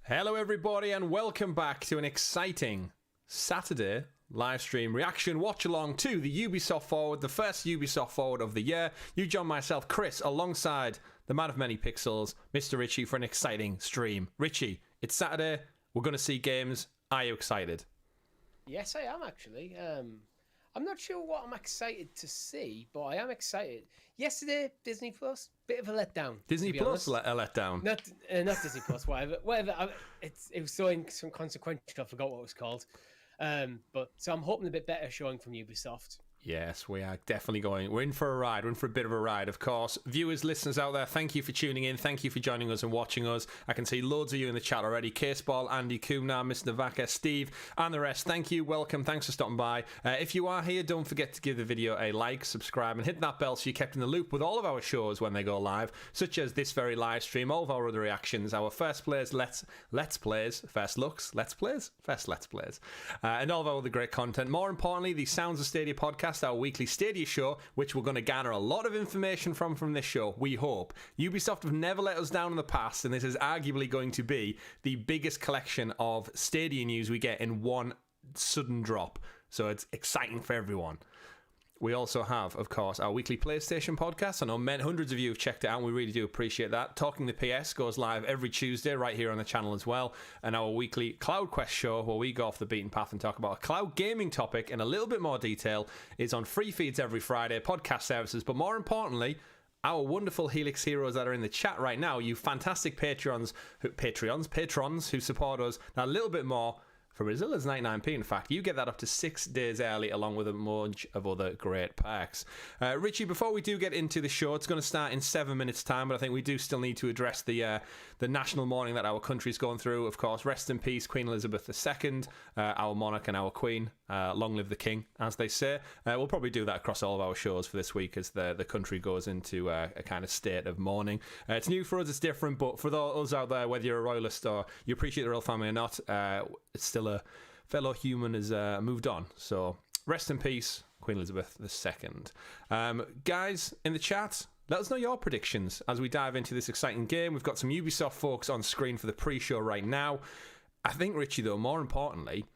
Hello everybody and welcome back to an exciting Saturday live stream reaction watch along to the Ubisoft Forward, the first Ubisoft Forward of the year. You join myself, Chris, alongside the man of many pixels, Mr. Richie, for an exciting stream. Richie, it's Saturday, we're going to see games. Are you excited? Yes, I am actually. I'm not sure what I'm excited to see, but I am excited. Yesterday, Disney Plus, bit of a letdown. Disney Plus a letdown? Not Disney Plus, whatever. It was so inconsequential, I forgot what it was called. But so I'm hoping a bit better showing from Ubisoft. Yes, we are definitely going. We're in for a ride. We're in for a bit of a ride, of course. Viewers, listeners out there, thank you for tuning in. Thank you for joining us and watching us. I can see loads of you in the chat already. Caseball, Andy, Kumnar, Mr. Navaka, Steve, and the rest. Thank you. Welcome. Thanks for stopping by. If you are here, don't forget to give the video a like, subscribe, and hit that bell so you're kept in the loop with all of our shows when they go live, such as this very live stream, all of our other reactions, our first plays, let's plays, first looks, let's plays, and all of our other great content. More importantly, the Sounds of Stadia podcast, our weekly Stadia show, which we're going to garner a lot of information from this show, we hope. Ubisoft have never let us down in the past, and this is arguably going to be the biggest collection of Stadia news we get in one sudden drop. So it's exciting for everyone. We also have, of course, our weekly PlayStation podcast. I know hundreds of you have checked it out, and we really do appreciate that. Talking the PS goes live every Tuesday right here on the channel as well. And our weekly CloudQuest Show, where we go off the beaten path and talk about a cloud gaming topic in a little bit more detail, is on free feeds every Friday, podcast services. But more importantly, our wonderful Helix heroes that are in the chat right now, you fantastic patrons who support us a little bit more, for as little as 99p, in fact, you get that up to 6 days early, along with a bunch of other great perks. Richie, before we do get into the show, it's going to start in 7 minutes' time, but I think we do still need to address the national mourning that our country's going through. Of course, rest in peace, Queen Elizabeth II, our monarch and our queen. Long live the king, as they say. We'll probably do that across all of our shows for this week as the country goes into a kind of state of mourning. It's new for us, it's different, but for those out there, whether you're a royalist or you appreciate the royal family or not, it's still a fellow human has moved on. So rest in peace, Queen Elizabeth II. Guys in the chat, let us know your predictions as we dive into this exciting game. We've got some Ubisoft folks on screen for the pre-show right now. I think, Richie, though, more importantly,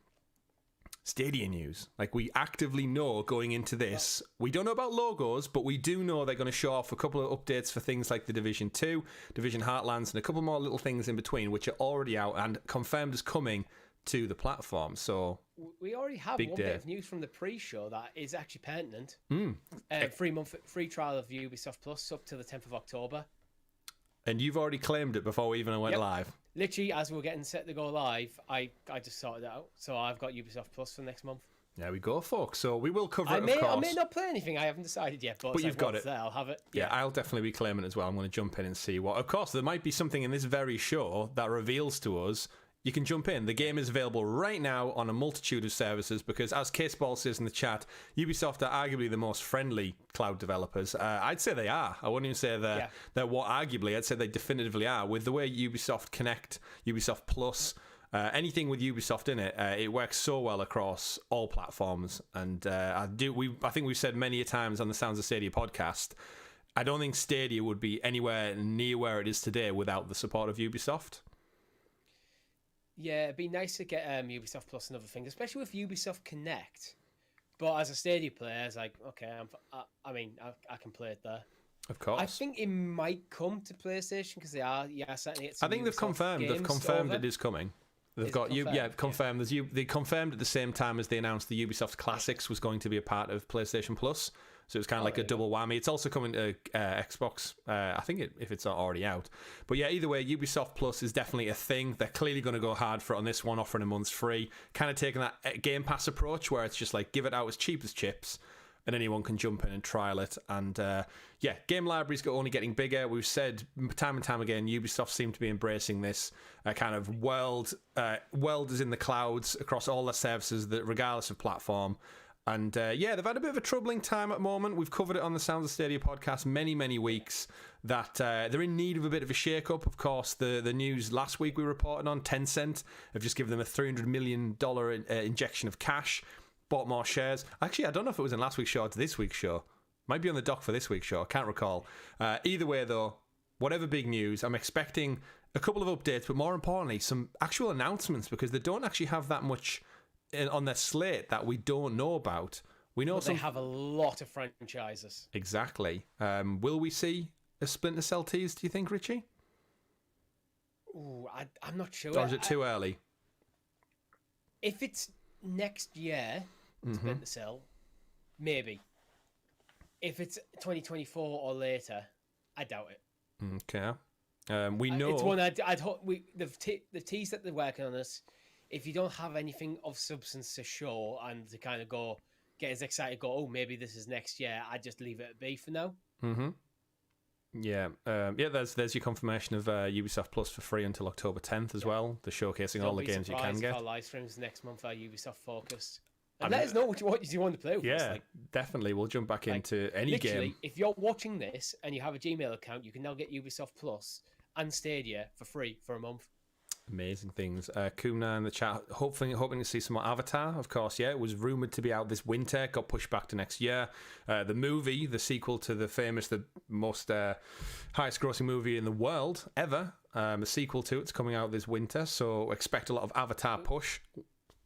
Stadia news. Like, we actively know going into this, we don't know about logos, but we do know they're going to show off a couple of updates for things like the Division 2, Division Heartlands, and a couple more little things in between, which are already out and confirmed as coming to the platform. So we already have one bit of news from the pre-show that is actually pertinent. 3-month free trial of Ubisoft Plus up to the 10th of October. And you've already claimed it before we even went live. Literally, as we were getting set to go live, I just sorted it out. So I've got Ubisoft Plus for next month. There we go, folks. So we will cover it, of course. I may not play anything. I haven't decided yet. But you've got it. There, I'll have it. Yeah, I'll definitely be claiming it as well. I'm going to jump in and see what. Of course, there might be something in this very show that reveals to us. You can jump in. The game is available right now on a multitude of services because, as Caseball says in the chat, Ubisoft are arguably the most friendly cloud developers. I'd say they are. I wouldn't even say they're what arguably. I'd say they definitively are. With the way Ubisoft Connect, Ubisoft Plus, anything with Ubisoft in it, it works so well across all platforms. And I think we've said many a times on the Sounds of Stadia podcast, I don't think Stadia would be anywhere near where it is today without the support of Ubisoft. Yeah, it'd be nice to get Ubisoft Plus and other things, especially with Ubisoft Connect. But as a Stadia player, it's like, okay, I can play it there. Of course. I think it might come to PlayStation because they are, certainly. I think they've confirmed it is coming. They've got confirmed. They confirmed at the same time as they announced the Ubisoft Classics was going to be a part of PlayStation Plus. So it's kind of like a double whammy. It's also coming to Xbox, I think, if it's not already out. But yeah, either way, Ubisoft Plus is definitely a thing. They're clearly going to go hard for it on this one, offering a month's free. Kind of taking that Game Pass approach where it's just like, give it out as cheap as chips, and anyone can jump in and trial it. And game libraries are only getting bigger. We've said time and time again, Ubisoft seem to be embracing this kind of world is in the clouds across all their services, that regardless of platform. And they've had a bit of a troubling time at the moment. We've covered it on the Sounds of Stadia podcast many weeks, that they're in need of a bit of a shake-up. Of course, the news last week we reported on, Tencent have just given them a $300 million injection of cash, bought more shares. Actually, I don't know if it was in last week's show or this week's show. Might be on the dock for this week's show. I can't recall. Either way, though, whatever big news, I'm expecting a couple of updates, but more importantly, some actual announcements, because they don't actually have that much on their slate that we don't know about. We know they have a lot of franchises. Exactly. Will we see a Splinter Cell tease, do you think, Richie? Ooh, I'm not sure. Or is it too early? If it's next year, Splinter Cell, maybe. If it's 2024 or later, I doubt it. Okay. We know it's one I'd hope the tease that they're working on this. If you don't have anything of substance to show and to kind of get as excited, oh, maybe this is next year, I'd just leave it at B for now. Yeah, there's your confirmation of Ubisoft Plus for free until October 10th as well. They're showcasing all the games you can get. Our live streams next month are Ubisoft focused. And let us know what you want to play with us. Yeah, definitely. We'll jump back into any game. If you're watching this and you have a Gmail account, you can now get Ubisoft Plus and Stadia for free for a month. Amazing things. Kumna in the chat, hoping to see some more Avatar. Of course, yeah, it was rumored to be out this winter, got pushed back to next year. The movie, the sequel to the most highest grossing movie in the world ever, a sequel to it's coming out this winter, so expect a lot of Avatar push.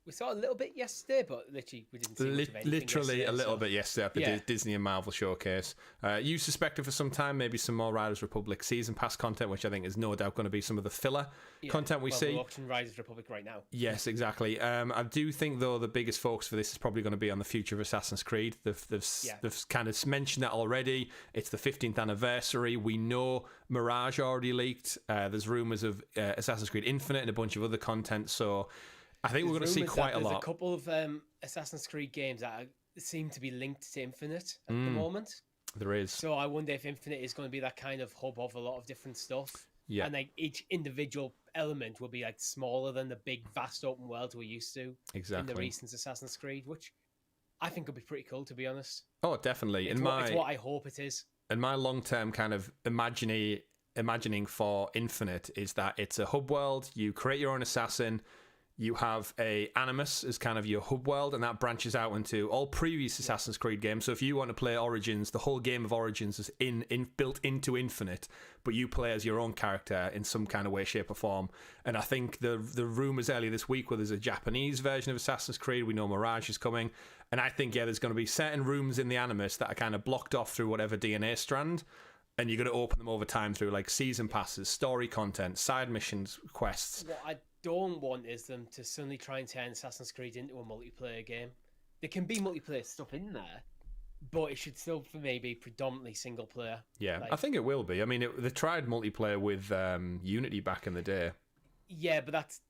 We saw a little bit yesterday, but literally we didn't see much of anything literally a little bit yesterday at the Disney and Marvel showcase. You suspected for some time maybe some more Riders Republic season pass content, which I think is no doubt going to be some of the filler content we see. We're watching Riders Republic right now. Yes, exactly. I do think though the biggest focus for this is probably going to be on the future of Assassin's Creed. They've kind of mentioned that already. It's the 15th anniversary. We know Mirage already leaked. There's rumors of Assassin's Creed Infinite and a bunch of other content. So I think we're going to see quite a lot. There's a couple of Assassin's Creed games that seem to be linked to Infinite at the moment. There is. So I wonder if Infinite is going to be that kind of hub of a lot of different stuff. Yeah. And each individual element will be smaller than the big, vast open world we're used to in the recent Assassin's Creed, which I think would be pretty cool, to be honest. Oh, definitely. It's what I hope it is. And my long-term kind of imagining for Infinite is that it's a hub world. You create your own assassin. You have a Animus as kind of your hub world, and that branches out into all previous Assassin's Creed games. So if you want to play Origins, the whole game of Origins is built into Infinite, but you play as your own character in some kind of way, shape, or form. And I think the rumors earlier this week where there's a Japanese version of Assassin's Creed, we know Mirage is coming, and I think there's going to be certain rooms in the Animus that are kind of blocked off through whatever DNA strand, and you're going to open them over time through season passes, story content, side missions, quests. What I don't want is them to suddenly try and turn Assassin's Creed into a multiplayer game. There can be multiplayer stuff in there, but it should still, for me, be predominantly single player. Yeah, I think it will be. I mean, they tried multiplayer with Unity back in the day. Yeah, but that's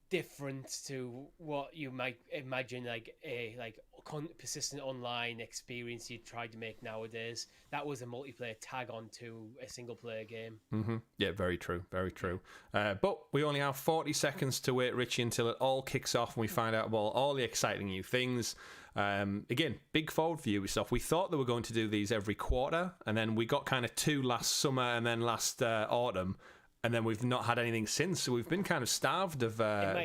different to what you might imagine a persistent online experience you tried to make nowadays. That was a multiplayer tag on to a single player game. Yeah, very true, very true. But we only have 40 seconds to wait, Richie, until it all kicks off and we find out about all the exciting new things. Again, big forward for Ubisoft. We thought they were going to do these every quarter, and then we got kind of 2 last summer and then last autumn, and then we've not had anything since. So we've been kind of starved of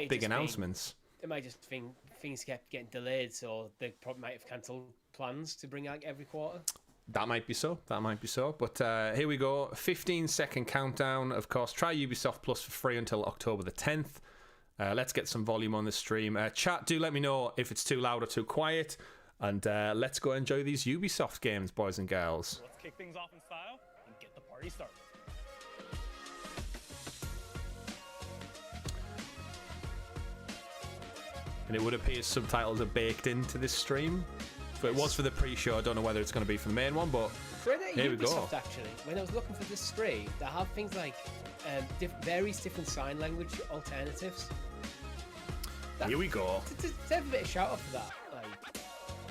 big announcements. It might just think things kept getting delayed, so they probably might have cancelled plans to bring out every quarter. That might be so. But here we go. 15-second countdown. Of course, try Ubisoft Plus for free until October the 10th. Let's get some volume on the stream. Chat, do let me know if it's too loud or too quiet. And let's go enjoy these Ubisoft games, boys and girls. Let's kick things off in style and get the party started. And it would appear subtitles are baked into this stream. So it was for the pre-show. I don't know whether it's going to be for the main one, but here we go. Ubisoft, actually, when I was looking for this stream, they have things like various different sign language alternatives. Here we go. To have a bit of shout out for that.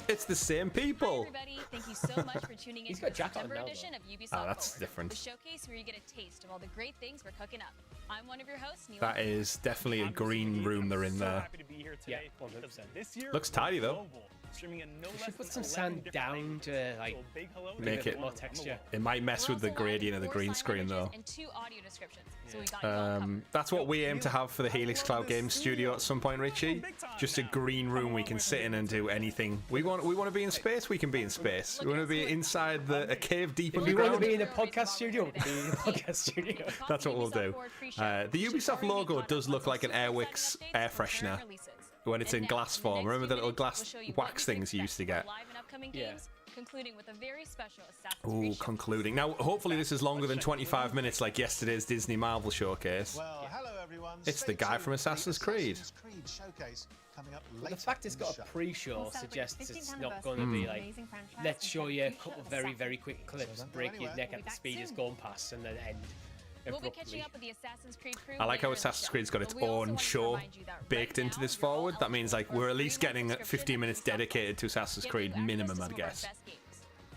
It's the same people. Hi everybody, thank you so much for tuning in to the September edition of Ubisoft that's Forward, different. the showcase where you get a taste of all the great things we're cooking up. I'm one of your hosts, Neil. That is definitely a green room they're in there. Happy to be here today. Yeah, 100%. This year looks tidy though. streaming in no You less should put than some 11 sand different down languages. to like So a big hello to Make give it- more texture. It might mess with the gradient of the green screen though. And 2 audio descriptions. So we got you all covered. That's what we aim to have for the Helix Cloud Games studio at some point, Richie. Just a green room we can sit in and do anything. We want to be in space, we can be in space. We want to be inside a cave deep If you want to underground. be in a podcast studio, we can be in a podcast studio. That's what we'll do. The Ubisoft logo does look like an Airwix air freshener when it's in glass form. Remember the little glass wax things you used to get? Yeah. Concluding with a very special Assassin's Ooh, Creed show. concluding. Now, hopefully this is longer than 25 minutes like yesterday's Disney Marvel showcase. Well, hello everyone. It's the guy from Assassin's Creed. Showcase coming up The later fact it's in got the a show. pre-show suggests it's not going to be like, let's show you a couple of very, very quick clips, break your neck at the speed it's going past, and then end We'll be abruptly. catching up with the Assassin's Creed crew. I like how later in the Assassin's show. Creed's got its But we also own want to show remind you that right baked into now, this you're all forward. That means like eligible we're for at least free monthly getting 15 subscription minutes to Software, dedicated to Assassin's giving Creed you access minimum, to I'd some of our guess. best games.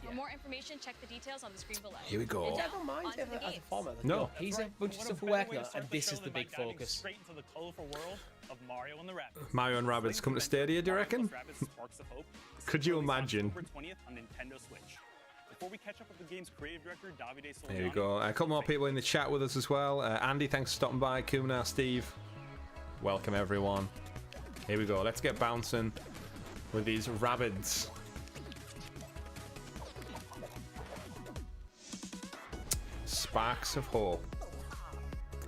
For more information, check the details on the screen below. Here we go. And I now, don't mind onto as the a games. format. No. No, he's a bunch of What stuff a we're better working way on, to start and the this show is the than by big diving focus. Straight into the colorful world of Mario and the Rabbids. Mario and Rabbids come to Stadia, do you reckon? Rabbids Sparks of Hope is Could you released on imagine? October 20th on Nintendo Switch. Before we catch up with the game's creative director, Davide Soliani. There we go. A couple more people in the chat with us as well. Andy, thanks for stopping by. Kumna, Steve, welcome everyone. Here we go. Let's get bouncing with these Rabbids. Sparks of Hope.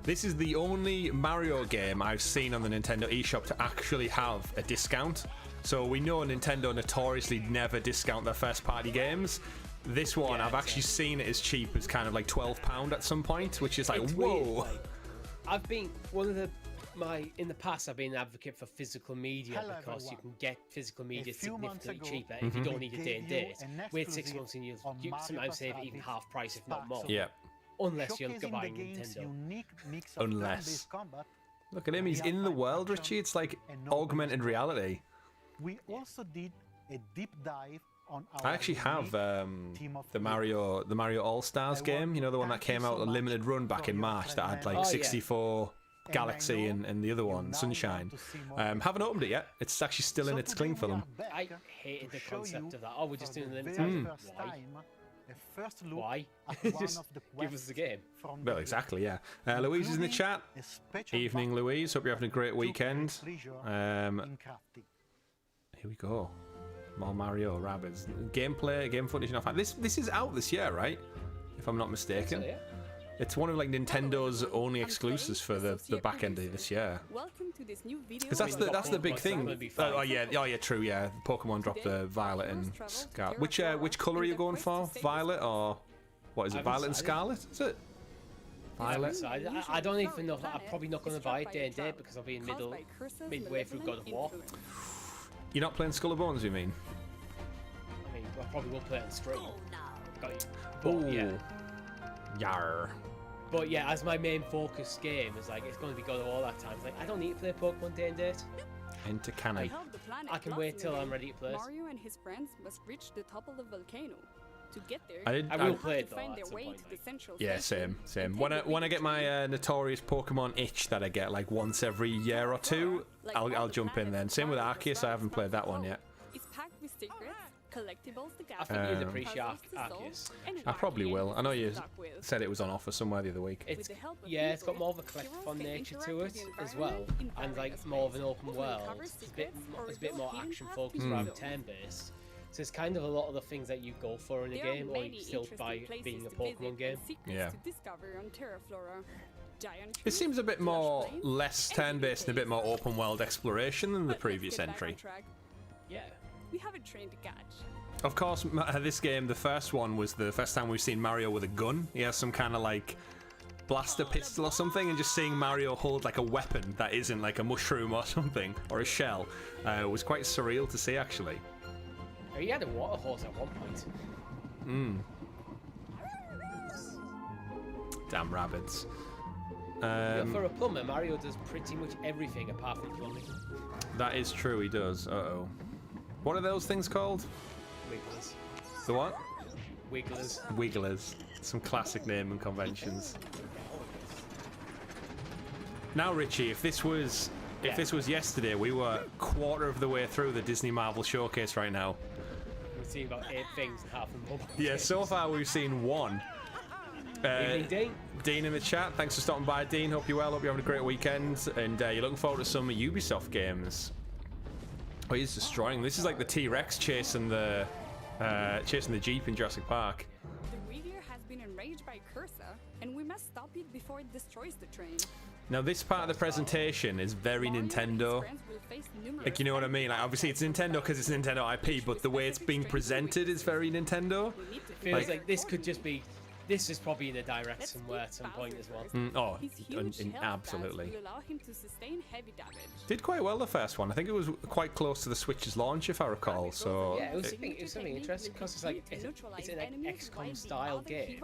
This is the only Mario game I've seen on the Nintendo eShop to actually have a discount. So we know Nintendo notoriously never discount their first party games. This one, Yeah, I've actually seen it as cheap as kind of like £12 at some point, which is like, It's whoa. weird, like, I've been one of the in the past I've been an advocate for physical media Hello, because you everyone. can get physical media few months significantly ago, cheaper if you don't need we a day and gave you date. an Wait 6 exclusive months and you on Mario sometimes save Plus even Rabbids half price, if not Sparks more. of Yeah. Unless you're Showcasing buying the game's Nintendo. unique mix of Unless. turn-based combat. Look at him, he's in the world, Richie. It's like and augmented reality. We also did a deep dive on our I actually have unique Team of the Mario All Stars I game. want You know, the one that to thank came you out so a limited much run back for in your March that had like Oh, yeah. 64 And Galaxy I know and the other you one, now Sunshine. want to see more. Haven't opened it yet. It's actually still in So its today cling we film. are back I to hated the show concept you of that. Oh, we're just for doing a the limited very time. first Why? time, a first look Why? at one Just of the give us the game. from Well, the exactly, yeah. Louise is in the including chat. a special Evening, button Louise. Hope you're having a great to weekend. pleasure Um, in crafting. Here we go. More Mario Rabbids. Gameplay, game footage, and all that. This is out this year, right? If I'm not mistaken. So, yeah. It's one of like Nintendo's only exclusives for the back end of this year. Welcome to this new video. Because that's the big Pokemon's thing. gonna be fine. Oh yeah, true. Yeah, Pokemon dropped the Violet and Scarlet. Which color are you going for? Violet or what is it? I haven't Violet and decided. Scarlet? Is it? Violet. So I don't even know. I'm probably not going to buy it day and date because I'll be in midway through God of War. You're not playing Skull and Bones, you mean? I mean, I probably will play it on stream. Got you. But yeah, Yar. but yeah, as my main focus game is like it's going to be God of War that time. It's like I don't need to play Pokemon day and date. Into Canny. I can wait till I'm ready to play it. Mario and his friends must reach the top of the volcano. To get there, I will play it though find at their some way point. to the Like, central Yeah, station same. and When take the I big get my train. notorious Pokemon itch that I get like once every year or two, I'll jump in then. Same with Arceus. I haven't played that one yet. It's packed with secrets, collectibles to gather, I think you'd Um, appreciate puzzles to solve, Arceus. and an I probably arcade will. I know to you stuck with. said it was on offer somewhere the other week. It's With the help of yeah, it's got people, more of a collectathon heroes can nature interact to with it the as well, environment in and like various more of an ways. open People world. uncover It's a bit, secrets or it's a bit more reveal hidden action paths focused to rather zones. turn based. So it's kind of a lot of the things that you go for in a There are game, or many you still interesting by places being a to Pokemon visit game. and secrets Yeah. to discover on Terraflora. Giant It trees, seems a bit lush more plains, less and turn-based and a bit caves. more open world exploration than the But let's previous get back on entry. track. Yeah. We have a train to catch. Of course, this game, the first one, was the first time we've seen Mario with a gun. He has some kind of like blaster pistol or something, and just seeing Mario hold like a weapon that isn't like a mushroom or something, or a shell, was quite surreal to see actually. Oh, he had a water hose at one point. Damn Rabbids. For a plumber, Mario does pretty much everything apart from plumbing. That is true, he does. Uh-oh. What are those things called? Wigglers. The what? Wigglers. Wigglers. Some classic naming conventions. Now, Richie, if this was if this was yesterday, we were quarter of the way through the Disney Marvel Showcase right now. We've seen about 8 things and half of them mobile Yeah, games. so far we've seen 1. Evening, Dean. Dean in the chat, thanks for stopping by, Dean. Hope you're well, hope you're having a great weekend, and you're looking forward to some Ubisoft games. Oh, he's destroying. This is like the T-Rex chasing the Jeep in Jurassic Park. The Revere has been enraged by Cursa, and we must stop it before it destroys the train. Now, this part of the presentation is very Mario and his Nintendo. friends will face numerous Like, you know what I mean? Like, obviously it's Nintendo because it's Nintendo IP, but the way it's being presented is very Nintendo. We need to Feels like this could just be. This is probably in a direct somewhere at some point as well. Oh, His huge health absolutely. stats will allow him to sustain heavy damage. Did quite well the first one. I think it was quite close to the Switch's launch, if I recall. So Yeah, it was something interesting because it's like it's an XCOM style game,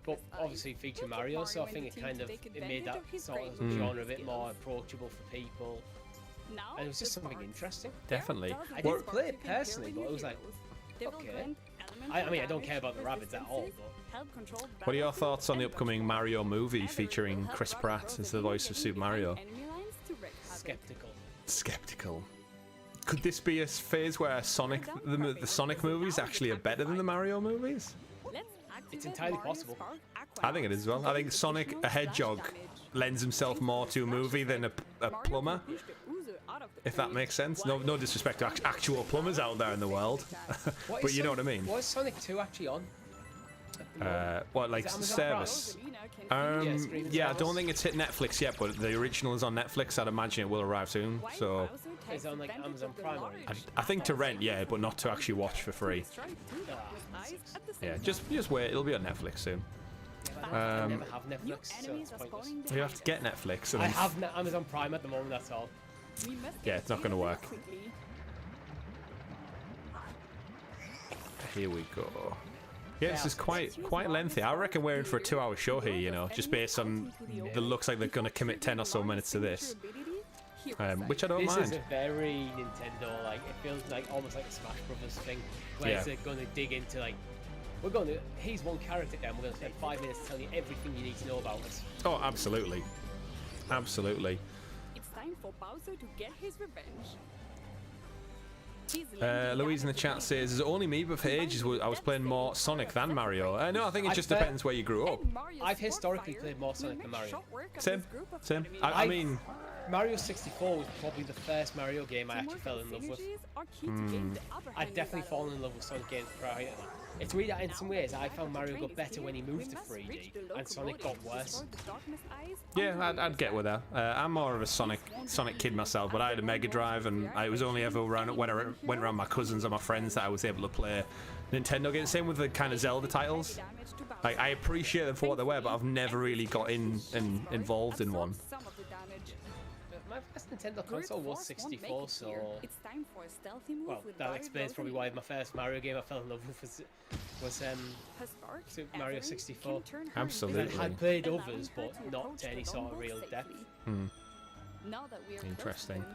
but obviously feature Mario, so I think it made that sort of genre a bit more approachable for people. And it was just something interesting. definitely. I didn't play it personally, but it was like, okay. I mean, I don't care about the Rabbids at all, but What are your thoughts on the upcoming Mario movie featuring Chris Pratt as the voice of Super Mario? skeptical. Skeptical. Could this be a phase where the Sonic movies actually are better than the Mario movies? It's entirely possible. I think it is as well. I think Sonic a Hedgehog lends himself more to a movie than a plumber, if that makes sense. No disrespect to actual plumbers out there in the world, but you know what I mean. What is Sonic 2 actually on? What, like Is it Amazon service? streaming Yeah, I don't service? think it's hit Netflix yet, but the original is on Netflix. I'd imagine it will arrive soon. So Is it on like Amazon Prime? Or I think to rent, yeah, but not to actually watch for free. Yeah, just wait. It'll be on Netflix soon. I never have Netflix, so it's pointless. You have to get Netflix. And I then have Amazon Prime at the moment. That's all. Yeah, it's not going to work. Here we go. Yeah, this is quite lengthy. I reckon we're in for a 2-hour show here, you know, just based on the looks like they're going to commit 10 or so minutes to this, which I don't This is mind. a very Nintendo, like, it feels like almost like a Smash Brothers thing, where Yeah. they're going to dig into, like, here's one character and we're going to spend 5 minutes telling you everything you need to know about us. Oh, absolutely. Absolutely. It's time for Bowser to get his revenge. Louise in the chat says, "Is it only me? But for ages, I was playing more Sonic than Mario." No, I think it just depends where you grew up. I've historically played more Sonic than Mario. Same. I mean, Mario 64 was probably the first Mario game I actually fell in love with. I'd definitely fallen in love with Sonic games prior to that. It's weird that in some ways I found Mario got better when he moved to 3D, and Sonic got worse. yeah, I'd get with that. I'm more of a Sonic kid myself, but I had a Mega Drive, and I was only ever when I went around my cousins or my friends that I was able to play Nintendo games. Same with the kind of Zelda titles. Like, I appreciate them for what they were, but I've never really got involved in one. My first Nintendo console was 64, so well, that explains probably why my first Mario game I fell in love with was Super Mario 64. Absolutely. I had played others, but not to any sort of real depth. Interesting.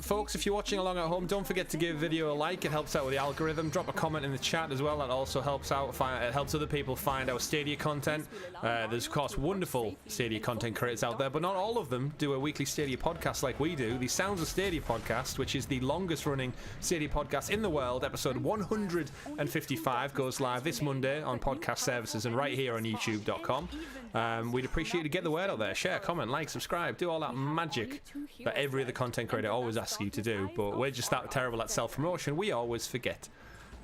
Folks, if you're watching along at home, don't forget to give the video a like. It helps out with the algorithm. Drop a comment in the chat as well. That also helps out. It helps other people find our Stadia content. There's, of course, wonderful Stadia content creators out there, but not all of them do a weekly Stadia podcast like we do. The Sounds of Stadia podcast, which is the longest running Stadia podcast in the world, episode 155, goes live this Monday on podcast services and right here on youtube.com. We'd appreciate you to get the word out there. Share, comment, like, subscribe, do all that magic that every other content creator always asks you to do, but we're just that terrible at self-promotion, we always forget.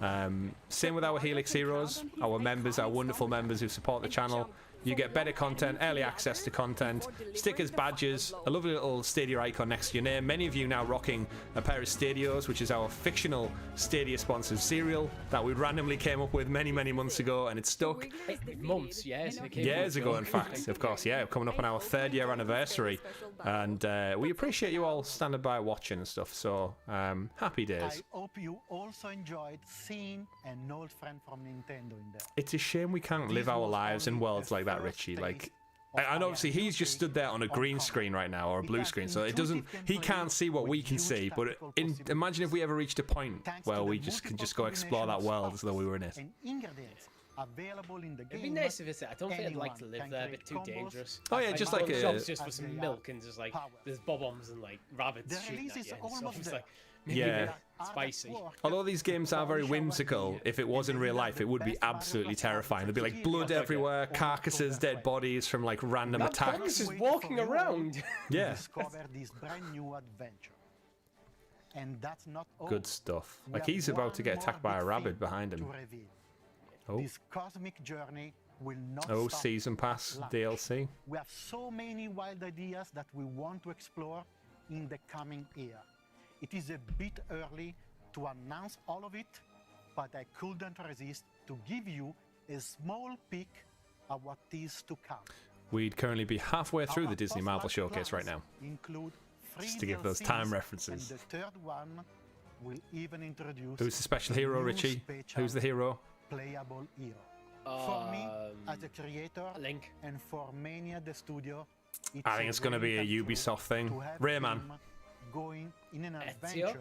Same with our Helix Heroes, our members, our wonderful members who support the channel. You get better content, early access to content, stickers, badges, a lovely little Stadia icon next to your name. Many of you now rocking a pair of Stadios, which is our fictional Stadia sponsored cereal that we randomly came up with many months ago, and it's stuck. Months, yes. Years ago, in fact, of course, yeah, coming up on our 3rd year anniversary, and we appreciate you all standing by watching and stuff, so happy days. I hope you also enjoyed seeing an old friend from Nintendo in there. It's a shame we can't live our lives in worlds like that, Richie. Like, and obviously he's just stood there on a green screen right now, or a blue screen, so he can't see what we can see, but imagine if we ever reached a point where we can just go explore that world as though we were in it. available in the game. It'd be nice if it's. I don't think I'd like to live there. A bit too dangerous. Oh yeah, just like a shops just for some milk and just like there's bob-ombs and like rabbits shooting at you and stuff. It's like maybe Yeah. spicy. Although these games are very whimsical, if it was in real life, it would be absolutely terrifying. There'd be like blood everywhere, carcasses, dead bodies from like random attacks. Just walking around. Yeah. Discover this brand new adventure. And that's not all. Good stuff. We Like have he's about to one get attacked by a more big rabbit thing behind him. to reveal. Oh. This cosmic journey will not Oh, stop season pass at launch. DLC. We have so many wild ideas that we want to explore in the coming year. It is a bit early to announce all of it, but I couldn't resist to give you a small peek at what is to come. We'd currently be halfway through Our the Disney Marvel post-launch Showcase right plans now. include Just to give those time DLCs, references. And the third one will even introduce Who's the special a hero, new Richie? special Who's the hero? playable hero. For me, as a creator, Link. and for many at the studio, I think it's going to be a Ubisoft thing. Rayman. Going in an Ezio? adventure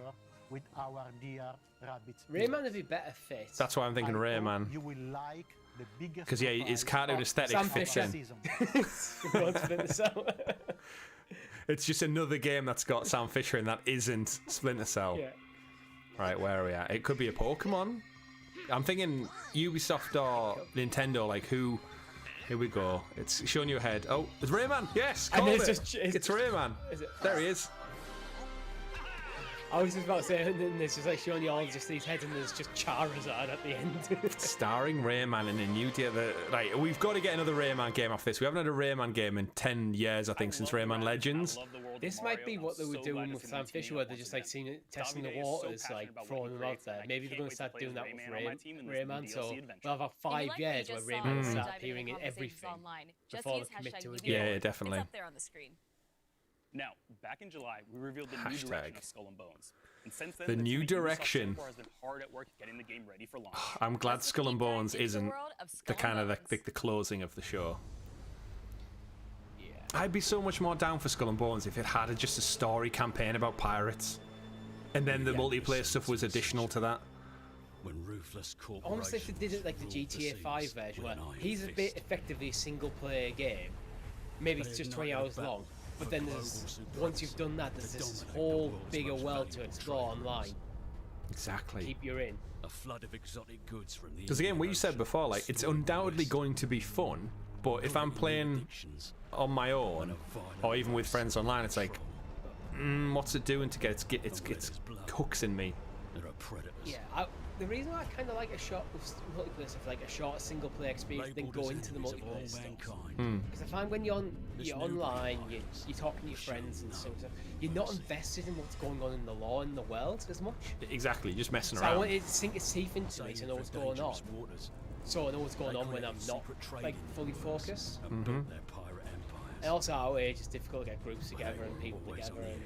with our dear Rabbids. Rayman would be better fit. That's why I'm thinking I hope Rayman. You will like the biggest Because yeah, his surprise cartoon of aesthetic Sam fits Fisher. in. season. Go on, Splinter Cell. It's just another game that's got Sam Fisher in that isn't Splinter Cell. Yeah. Right, where are we at? It could be a Pokemon. I'm thinking Ubisoft or Nintendo, like who... Here we go. It's showing you ahead. Oh, it's Rayman! Yes! And Called it's it. just- It's Rayman! Is it? There he is. I was just about to say, and then there's just like showing you all just these heads, and there's just Charizard at the end. Starring Rayman in a new deal. Right, we've got to get another Rayman game off this. We haven't had a Rayman game in 10 years, I think, since Rayman Legends. This might be what they were doing with Sam Fisher, where they're just like seeing it, testing the waters, like throwing them out there. Maybe they're going to start doing that with Rayman. So we'll have 5 years where Rayman will start appearing in everything before they commit to it. Yeah, definitely. It's up there on the screen. Now, back in July, we revealed the new direction of Skull and Bones. And since then, The new team at Ubisoft direction. so far has been hard at work getting the game ready for launch. I'm glad Let's Skull and deep dive Bones into the isn't world of the Skull kind of and the Bones. closing of the show. Yeah. I'd be so much more down for Skull and Bones if it had just a story campaign about pirates. And then the multiplayer stuff was additional to that. When ruthless Honestly, if they did it like the GTA 5 version, where he's a bit effectively a single-player game, maybe it's just 20 hours long, but then there's, once you've done that, there's this whole bigger world to explore online. Exactly. Keep you in. a flood of exotic goods from the Because again, what you said before, like, it's undoubtedly going to be fun, but if I'm playing on my own, or even with friends online, it's like, what's it doing to get its hooks in me? There are predators. Yeah, the reason I kind of like a short multiplayer stuff, like a short single player experience, then go into the multiplayer stuff. Because I find when you're online, you're talking to your friends and stuff, you're not invested in what's going on in the lore and the world as much. Exactly, just messing So I around. want it to sink its teeth into me to know what's going on. So I know what's going on when I'm not like fully focused. And also our age, it's difficult to get groups together and people together. And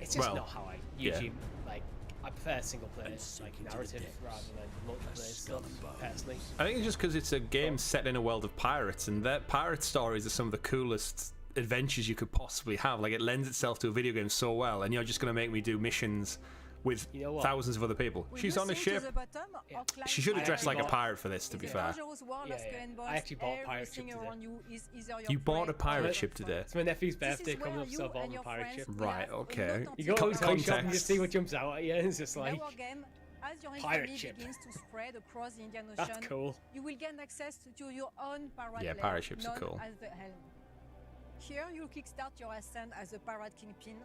it's just not how I usually like. I prefer single player like narrative rather than multiplayer stuff personally. I think it's just because it's a game set in a world of pirates, and their pirate stories are some of the coolest adventures you could possibly have. Like, it lends itself to a video game so well, and you're just going to make me do missions with thousands of other people. She's on a ship. She should have dressed like a pirate for this, to be fair. I actually bought a pirate ship today. You bought a pirate ship today? It's my nephew's birthday coming up, so I bought him a pirate ship. Right, okay. You go to the toy shop and just Context. see what jumps out at you, and it's just like, as your pirate history ship. begins to spread across the Indian that's Ocean, cool. you will gain access to your own pirate Yeah, land, pirate ships are known cool. as the Helm. Here, you'll kickstart your ascent as a pirate kingpin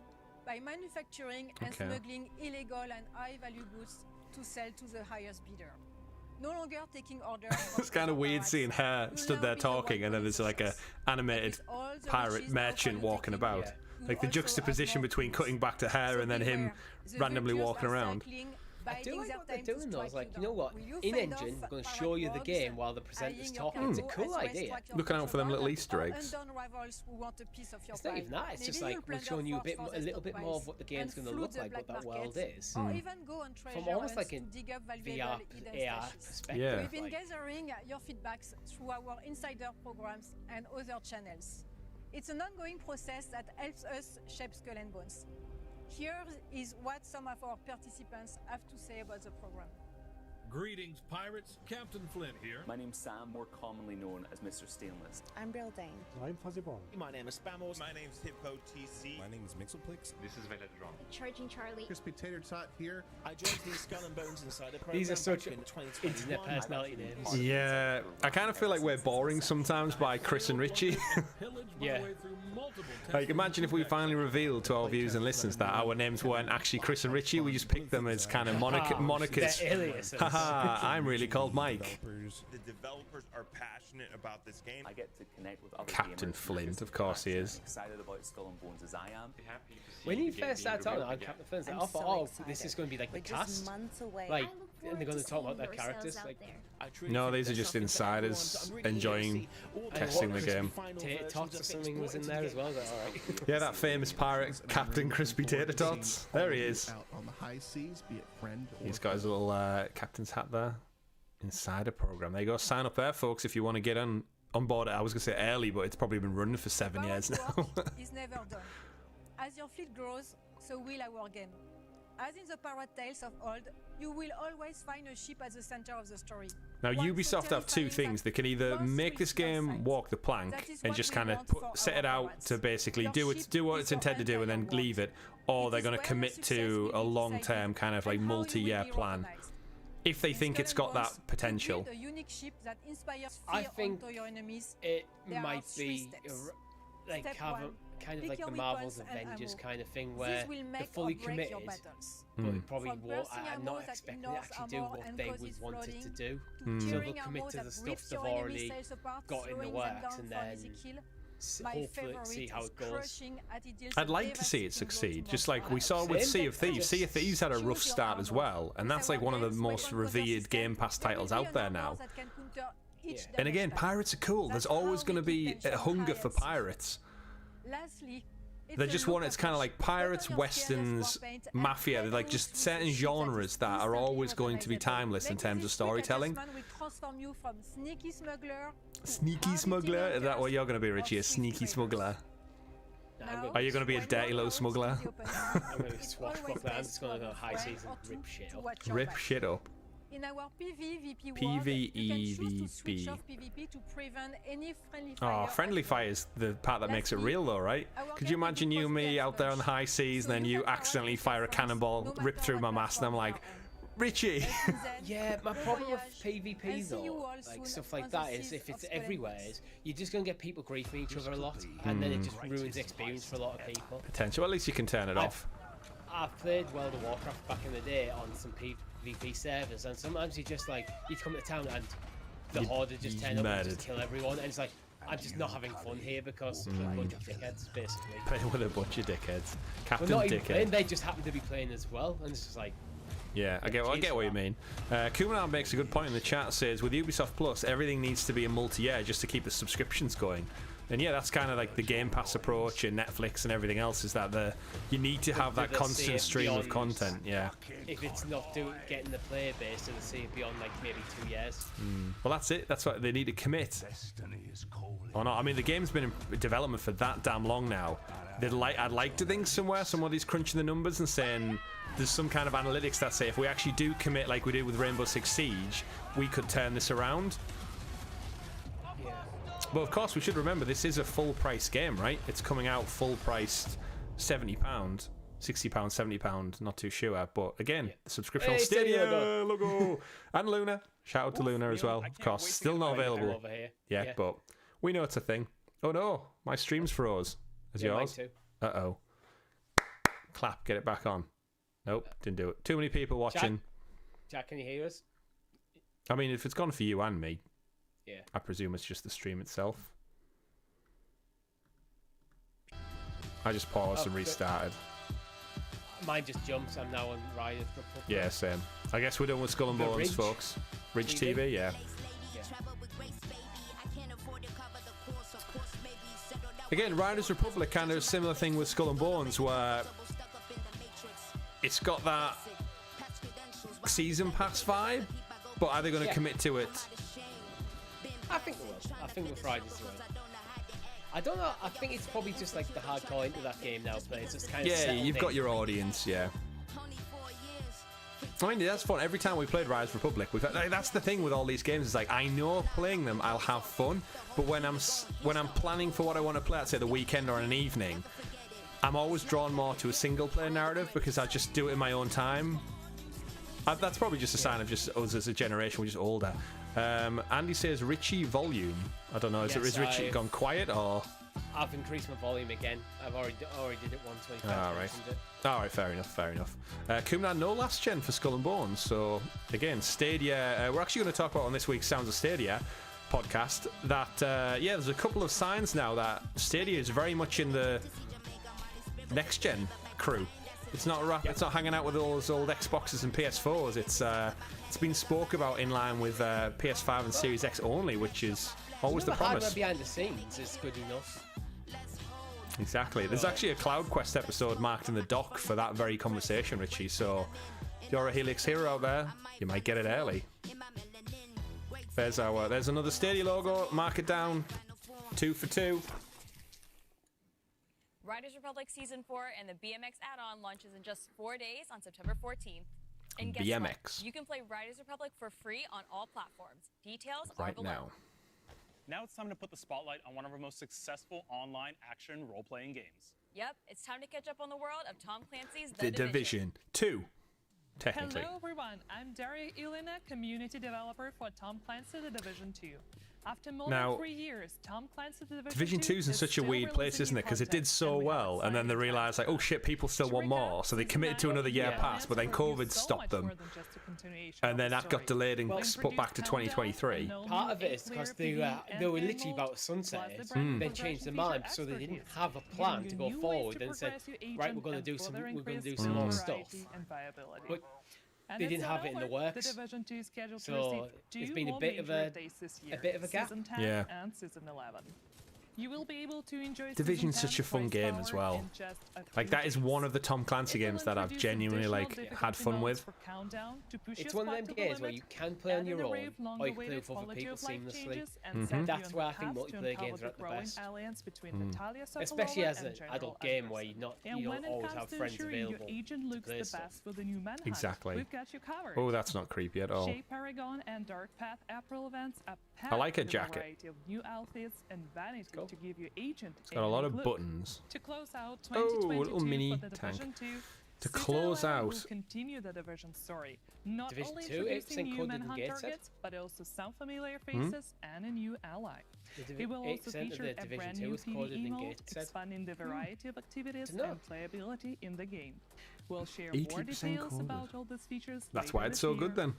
by manufacturing and Okay. smuggling illegal and high-value goods to sell to the highest bidder. No longer taking orders. It's kind of weird seeing her stood there talking, and then there's like a animated pirate merchant walking about. Like the juxtaposition between cutting back to her and then him randomly walking around. I do like what they're doing though. It's like, you know what? In engine, we're going to show you the game while the presenter's talking. It's a cool idea. Looking out for them little Easter eggs. It's not even that. It's just like we're showing you a little bit more of what the game's going to look like, what that world is, from almost like a VR, AR perspective. Yeah. We've been gathering your feedbacks through our insider programs and other channels. It's an ongoing process that helps us shape Skull and Bones. Here is what some of our participants have to say about the program. Greetings, pirates. Captain Flint here. My name's Sam, more commonly known as Mr. Stainless. I'm Brilldane. I'm Fuzzy Ball. My name is Spamos. My name's Hippo TC. My name is Mixelplix. This is Veledron. Charging Charlie. Crispy Tater Tot here. I joined the Skull and Bones Insider program. These are such in 2021. internet personality names. Yeah, I kind of feel like we're boring sometimes by Chris and Richie. Yeah. Like, imagine if we finally revealed to our viewers and listeners that our names weren't actually Chris and Richie. We just picked them as kind of monikers. They're aliases. Haha, I'm really called Mike. The developers are passionate about this game. I get to connect with other Captain gamers Flint, of course he is. Excited about Skull and Bones as I am. When you first started talking about Captain Flint, I thought, oh, this is going to be like the cast. Like, and they're going to talk about their characters. Like, no, these are just insiders enjoying testing the game. Tater Tots or something was in there as well. All right. Yeah, that famous pirate Captain Crispy Tater Tots. There he is. On the high seas, be it friend or He's got his little captain's hat there. Insider program. There you go. Sign up there, folks, if you want to get on board. I was going to say early, but it's probably been running for 7 years now. Is never done. As your fleet grows, so will our game. As in the pirate tales of old, you will always find a ship at the center of the story. Now, Ubisoft have two things. They can either make this game walk the plank and just kind of set it out to basically do what it's intended to do and then leave it, or they're going to commit to a long-term kind of like multi-year plan if they think it's got that potential. I think it might be like kind of like the Marvel's Avengers kind of thing where they're fully committed, but it probably won't. I'm not expecting it to actually do what they would want it to do. So they'll commit to the stuff they've already got in the works and then hopefully see how it goes. I'd like to see it succeed, just like we saw with Sea of Thieves. Sea of Thieves had a rough start as well, and that's like one of the most revered Game Pass titles out there now. Yeah. And again, pirates are cool. There's always going to be a hunger for pirates. They just want it's kind of like pirates, westerns, mafia. They're like just certain genres that are always going to be timeless in terms of storytelling. Sneaky smuggler? Is that what you're going to be, Richie? A sneaky smuggler? Are you going to be a dirty little smuggler? I'm going to be swashbuckler. I'm just going to go high seas and rip shit up. Rip shit up. In our PvEVP Oh, friendly fire is the part that makes it real though, right? Could you imagine you and me out there on the high seas and then you accidentally fire a cannonball, rip through my mast, and I'm like, Richie! Yeah, my problem with PvP though, like stuff like that, is if it's everywhere, is you're just going to get people griefing each other a lot, and then it just ruins the experience for a lot of people. Potential. At least you can turn it off. I've played World of Warcraft back in the day on some PvP servers, and sometimes you just like, you'd come to town and the horde would just turn up and just kill everyone, and it's like, I'm just not having fun here because of a bunch of dickheads, basically. Playing with a bunch of dickheads. Captain not even Dickhead. playing, they just happen to be playing as well, and it's just like... Yeah, I get what you mean. Codename makes a good point in the chat, says, with Ubisoft Plus, everything needs to be a multi-year just to keep the subscriptions going. And yeah, that's kind of like the Game Pass approach and Netflix and everything else, is that you need to have that constant stream of content. Yeah. If it's not getting the player base, they'll see it beyond like maybe 2 years. Well, that's it. That's what they need to commit. Or not. I mean, the game's been in development for that damn long now. I'd like to think somebody's crunching the numbers and saying there's some kind of analytics that say if we actually do commit like we did with Rainbow Six Siege, we could turn this around. But of course, we should remember this is a full price game, right? It's coming out full priced £70, £60, £70, not too sure. But again, the subscription on Stadia logo. And Luna. Shout out to Luna as well. Of course, still not available. Over here. Yeah, but we know it's a thing. Oh no, my stream's froze. Is yours? Uh-oh. Clap, get it back on. Nope, didn't do it. Too many people watching. Jack, can you hear us? I mean, if it's gone for you and me, yeah, I presume it's just the stream itself. I just paused and restarted. Mine just jumps. I'm now on Riot. Yeah, same. I guess we're done with Skull and Bones, folks. Ridge TV, yeah. Again, Riders Republic, kind of a similar thing with Skull and Bones, where it's got that season pass vibe, but are they going to commit to it? I think they will. I think with Riders will. I don't know. I think it's probably just like the hardcore into that game now. But it's just kind of you've got your audience, yeah. I mean, that's fun. Every time we played Rise Republic, that's the thing with all these games. Is like, I know playing them, I'll have fun, but when I'm planning for what I want to play, let's say the weekend or an evening, I'm always drawn more to a single-player narrative because I just do it in my own time. That's probably just a sign of just us as a generation. We're just older. Andy says Richie volume. I don't know. Is Richie gone quiet or? I've increased my volume again. I've already did it 125. All right, fair enough. Kumna, no last gen for Skull and Bones. So again, Stadia. We're actually going to talk about on this week's Sounds of Stadia podcast that there's a couple of signs now that Stadia is very much in the next gen crew. It's not hanging out with all those old Xboxes and PS4s. It's been spoke about in line with PS5 and Series X only, which is always the promise. Hardware behind the scenes is good enough. Exactly. There's actually a CloudQuest episode marked in the doc for that very conversation, Richie. So if you're a Helix Hero out there, you might get it early. There's another Stadia logo. Mark it down. 2 for 2. Riders Republic Season 4 and the BMX add-on launches in just 4 days on September 14th. And guess BMX. What? You can play Riders Republic for free on all platforms. Details are below. Now. Now it's time to put the spotlight on one of our most successful online action role-playing games. Yep, it's time to catch up on the world of Tom Clancy's The Division 2. Technically. Hello everyone, I'm Daria Ilina, community developer for Tom Clancy The Division 2. After more than 3 years, Tom Clancy The Division 2 is in such a weird place, isn't it? Because it did so well, and then they realised, like, oh shit, people still want more, so they committed to another year past, but then COVID stopped them, and then that got delayed and put back to 2023. Part of it is because they were literally about to sunset it, then changed their mind, so they didn't have a plan to go forward and said, right, we're going to do some more stuff. But they didn't have it in the works, so it's been a bit of a gap. Yeah. You will be able to enjoy Division's such a fun game as well. Like, that is one of the Tom Clancy games that I've genuinely had fun with. It's one of them games where you can play on your own, or you can play with other people seamlessly. That's where I think multiplayer games are at the best. Especially as an adult game where you don't always have friends available to play stuff. Exactly. Oh, that's not creepy at all. I like a jacket. To give you agent it's got a lot of buttons. To close out a little mini tank. To close out. Continue the Division story. Not Division only 2, introducing new code manhunt didn't get targets, but also some familiar faces and a new ally. It will also feature a brand new PvE mode, expanding the variety of activities and playability in the game. We'll share more details about all these features. That's why it's so good then.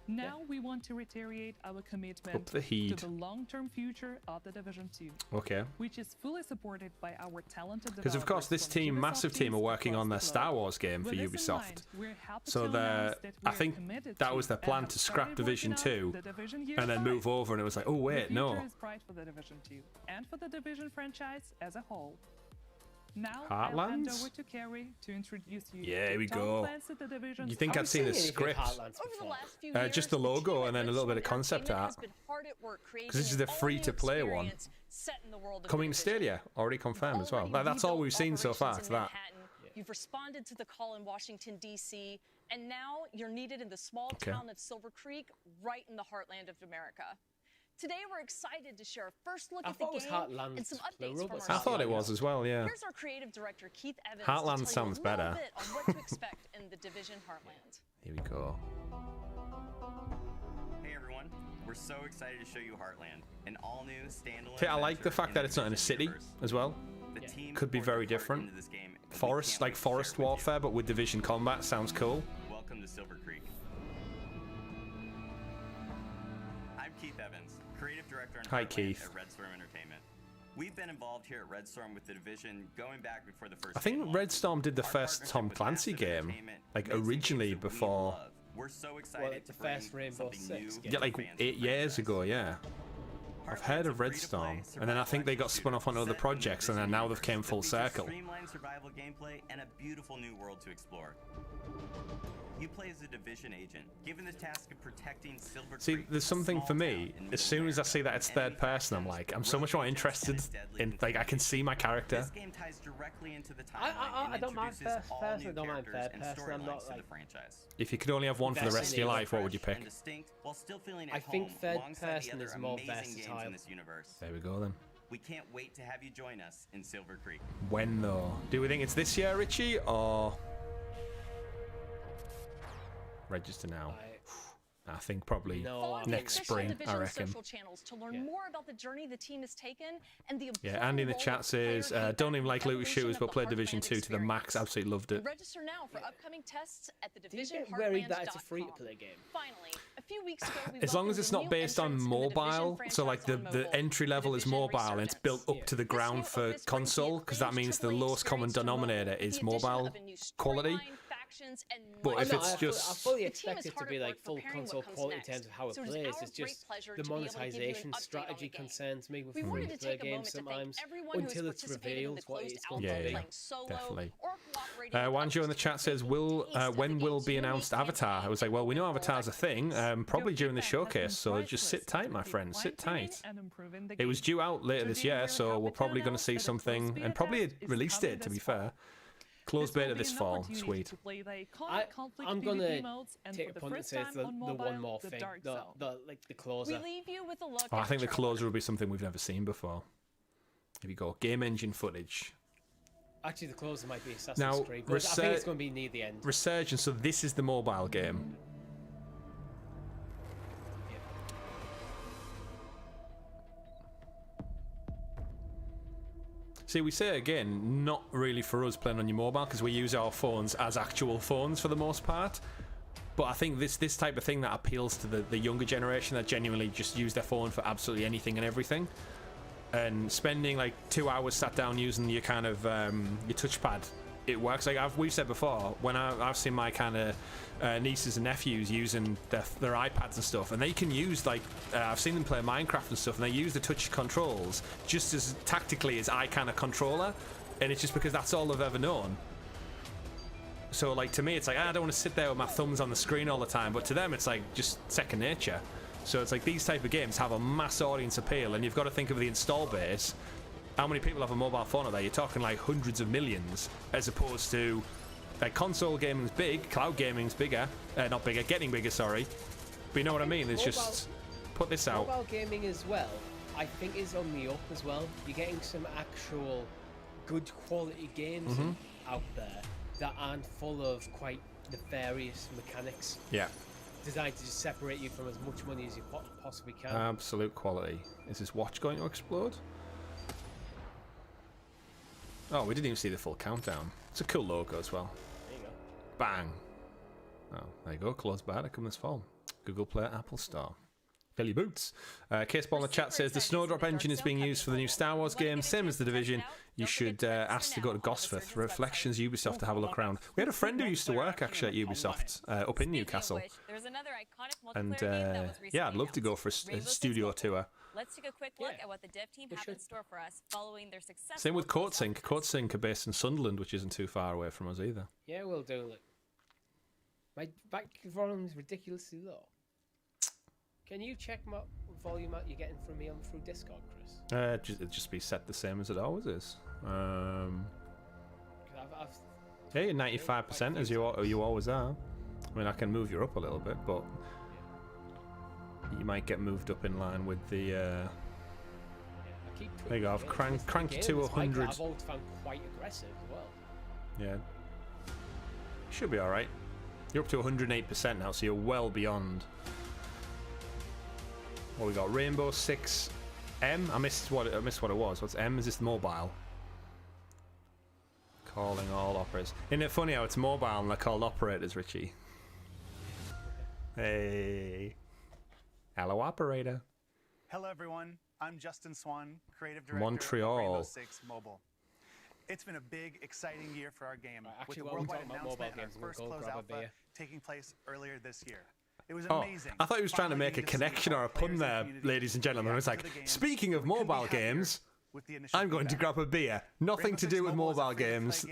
Now we want to reiterate our commitment to the long-term future of the Division 2. Okay. Which is fully supported by our talented developers. Because of course this team, massive team, are working on their Star Wars game for Ubisoft. So I think that was their plan to scrap Division 2 and then move over, and it was like, oh wait, no. The future is bright for the Division 2 and for the Division franchise as a whole. Now Heartland? I'll hand over to Carrie to introduce you Yeah, here we Tom go. Clancy The Division. You think I'd seen the script? Just the logo and then a little bit of concept art. Because this is the free-to-play one. Coming to Stadia, already confirmed as well. That's all we've seen so far. To that. You've responded to the call in Washington, D.C., and now you're needed in the small town of Silver Creek, right in the heartland of America. Today we're excited to share a first look at the game and some updates from our I thought it was as well, yeah. Here's our creative director Keith Evans Heartland to tell sounds you a little better. bit on what to expect in the Division Heartland. Here we go. Hey everyone, we're so excited to show you Heartland, an all-new standalone. Okay, I like the fact that it's not in a city as well. Could be very different. Forest, like forest warfare, but with Division combat, sounds cool. Welcome to Silver Creek. I'm Keith Evans, creative director and Hi, Keith. at Red Storm Entertainment. We've been involved here at Red Storm with the Division going back before the first. I think Red Storm did the first Tom Clancy game, like originally before. We're so excited the first Rainbow Six game. Yeah, like 8 years ago, yeah. I've heard of Redstorm, and then I think they got spun off on other projects, and then now they've came full circle. Streamlined survival gameplay and a beautiful new world to explore. You play as a division agent, given the task of protecting Silver See, Creek, there's something for me. As soon as I see that it's third person, I'm like, I'm so much more interested in, like, I can see my character. This game ties directly into the timeline I and don't mind introduces first all person. new I don't mind characters third and person. I'm storylines not to like. the franchise. If you could only have one for the rest of your life, what would you pick? And distinct while still feeling at I think home third alongside the person other is more amazing games versatile. in this universe. There we go then. We can't wait to have you join us in Silver Creek. When though? Do we think it's this year, Richie, or register now? I think probably next spring, I reckon. Social channels to learn more about the journey the team has taken and the Yeah, Andy in the chat says, don't even like looter shooters, but play Division 2 to the max. Absolutely loved it. Register now for upcoming tests at the Do you Division get worried that it's a free-to-play game? Finally, a few weeks ago, we As long as it's not based on mobile, so like the entry level is mobile and it's built up to the ground for console, because that means the lowest common denominator is mobile quality. But if it's just... I fully expect it to be like full console quality in terms of how it plays. It's just the monetization strategy concerns me with free-to-play games sometimes, until it's revealed what it's going to be. Yeah, definitely. Wanjo in the chat says, when will be announced Avatar? I was like, well, we know Avatar's a thing, probably during the showcase, so just sit tight, my friend, sit tight. It was due out later this year, so we're probably going to see something, and probably a release date, to be fair. Closed beta this fall, sweet. I'm gonna take a punt and say it's the one more thing, the closer. I think the closer will be something we've never seen before. Here we go, game engine footage. Actually, the closer might be Assassin's Creed, but I think it's going to be near the end. Resurgence, so this is the mobile game. See, we say again, not really for us playing on your mobile, because we use our phones as actual phones for the most part. But I think this type of thing that appeals to the younger generation that genuinely just use their phone for absolutely anything and everything. And spending like 2 hours sat down using your kind of your touchpad, it works. Like we've said before, when I've seen my kind of nieces and nephews using their iPads and stuff, and they can use like I've seen them play Minecraft and stuff, and they use the touch controls just as tactically as I can a controller, and it's just because that's all they've ever known. So like to me, it's like I don't want to sit there with my thumbs on the screen all the time, but to them it's like just second nature. So it's like these type of games have a mass audience appeal, and you've got to think of the install base. How many people have a mobile phone out there? You're talking like hundreds of millions, as opposed to like console gaming's big, cloud gaming's bigger, not bigger, getting bigger, sorry. But you know what I mean? It's just put this out. Mobile gaming as well, I think, is on the up as well. You're getting some actual good quality games out there that aren't full of quite nefarious mechanics. Yeah. Designed to just separate you from as much money as you possibly can. Absolute quality. Is this watch going to explode? Oh, we didn't even see the full countdown. It's a cool logo as well. There you go. Bang. Oh, there you go. Closed beta come this fall. Google Play, Apple Store. Fill your boots. Caseball in the chat says the Snowdrop engine is being used for the new Star Wars game, same as The Division. You should ask to go to Gosforth, Reflections Ubisoft, to have a look around. We had a friend who used to work actually at Ubisoft up in Newcastle. And yeah, I'd love to go for a studio tour. Let's take a quick look at what the dev team have in store for us following their successful. Same with Coatsink. Coatsink are based in Sunderland, which isn't too far away from us either. Yeah, we'll do it. My back volume is ridiculously low. Can you check what volume you're getting from me through Discord, Chris? It'd just be set the same as it always is. Yeah, you're 95% as you always are. I mean, I can move you up a little bit, but you might get moved up in line with the. There you go. I've cranked you to 100. I've always found quite aggressive as well. Yeah. Should be all right. You're up to 108% now, so you're well beyond. What we got? Rainbow 6 M. I missed what it was. What's M? Is this mobile? Calling all operators. Isn't it funny how it's mobile and they're called operators, Richie? Hey. Hello, operator. Hello, everyone. I'm Justin Swan, creative director Montreal. of Rainbow Six Mobile. It's been a big, exciting year for our game, with the worldwide announcement and our first closed alpha taking place earlier this year. It was Oh, amazing. I thought he was trying to make a connection or a pun there, ladies and gentlemen. It was like, speaking of mobile games, I'm going to grab a beer. Nothing to do with mobile games.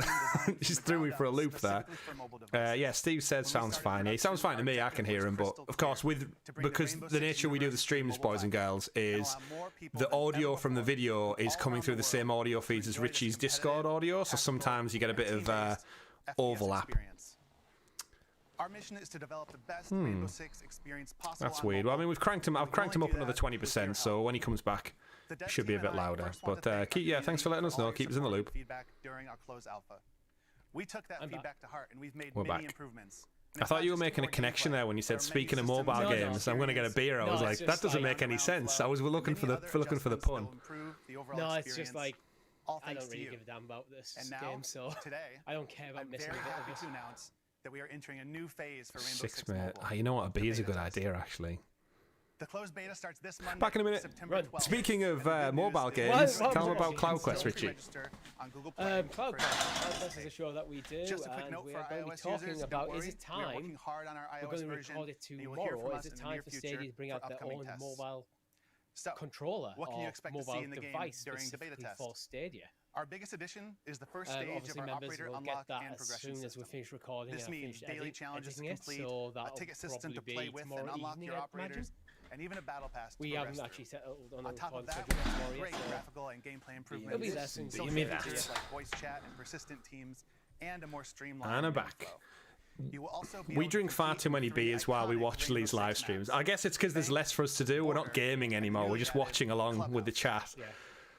Just threw me for a loop there. Yeah, Steve says sounds fine. He sounds fine to me. I can hear him, but of course, because the nature we do the streams, boys and girls, is the audio from the video is coming through the same audio feeds as Richie's Discord audio, so sometimes you get a bit of overlap. Our mission is to develop the best Rainbow Six experience possible. That's weird. Well, I mean, I've cranked him up another 20%, so when he comes back, it should be a bit louder. But thanks for letting us know. Keep us in the loop. Feedback during our closed alpha. We took that feedback to heart, and we've made many improvements. I thought you were making a connection there when you said, speaking of mobile games, I'm going to get a beer. I was like, that doesn't make any sense. I was looking for the pun. No, it's just like, I don't really give a damn about this game, so I don't care about missing a bit of it. To announce that we are entering a new phase for Rainbow Six Mate. Mobile. You know what? A beer is a good idea, actually. The closed beta starts this Monday, Back in a minute. September 12th. Speaking of mobile games, tell them about CloudQuest, Richie. CloudQuest is a show that we do, Just a quick and note we're for our going to be iOS talking users, about, don't is worry, it we are time, working hard on our we're iOS going to version, record it and you will hear tomorrow, from is us it in the time near for future Stadia to bring for out their upcoming own tests. mobile So, controller what can you or expect to see mobile in the game device during the beta specifically test? for Stadia? Our biggest addition is the first stage of Obviously, our members operator will unlock get that and as progression soon as we system. finish recording This and means finish daily challenges to editing it, complete, so a that'll ticket system to probably play be with and tomorrow unlock evening, your I'd imagine. operators, and even a battle pass to We progress haven't through. actually settled on On top of that, schedule we have tomorrow great yet, so graphical and gameplay improvements, it'll be less than social give me features that. like voice chat and persistent teams, and a more streamlined And I'm menu back. flow. You will also be We able to drink far compete too many through the beers while we iconic watch Rainbow these Six live streams. maps. I guess it's because there's less for us to do. We're not gaming anymore. We're just watching along with the chat.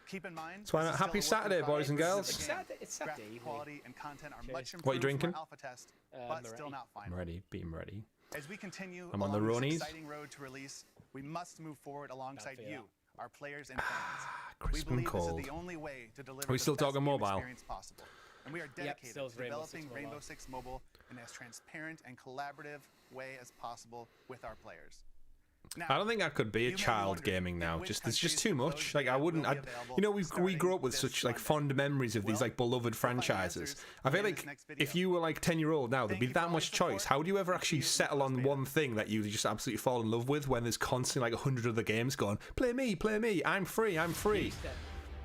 Keep in mind, So this is happy still a work in Saturday, boys and progress. girls. This is a game. It's Saturday Graphic evening. quality and content are much What are you improved drinking? from our alpha test, but still not final. I'm ready. Beam ready. As we continue I'm on the along this Ronies. exciting road to release, we must move forward alongside feel you, that. our players and fans. We Crisp and believe this cold. is the only way to deliver Are we the still best talking game mobile? experience possible. And we are dedicated still to Rainbow developing Six Rainbow Mobile. Six Mobile in as transparent and collaborative way as possible with our players. Now, I don't think I could be a you may be child wondering gaming now. which Just there's just countries too the much. closed Like I beta wouldn't. will be You know, we available grew up with starting such like this fond memories of these Well, like beloved we'll find franchises. answers I feel in this like next video. if you were like 10-year-old now, there'd be Thank you that for much all your support. choice. How do you ever actually See you in the settle closed on beta. one thing that you just absolutely fall in love with when there's constantly like 100 other games going, play me, I'm free.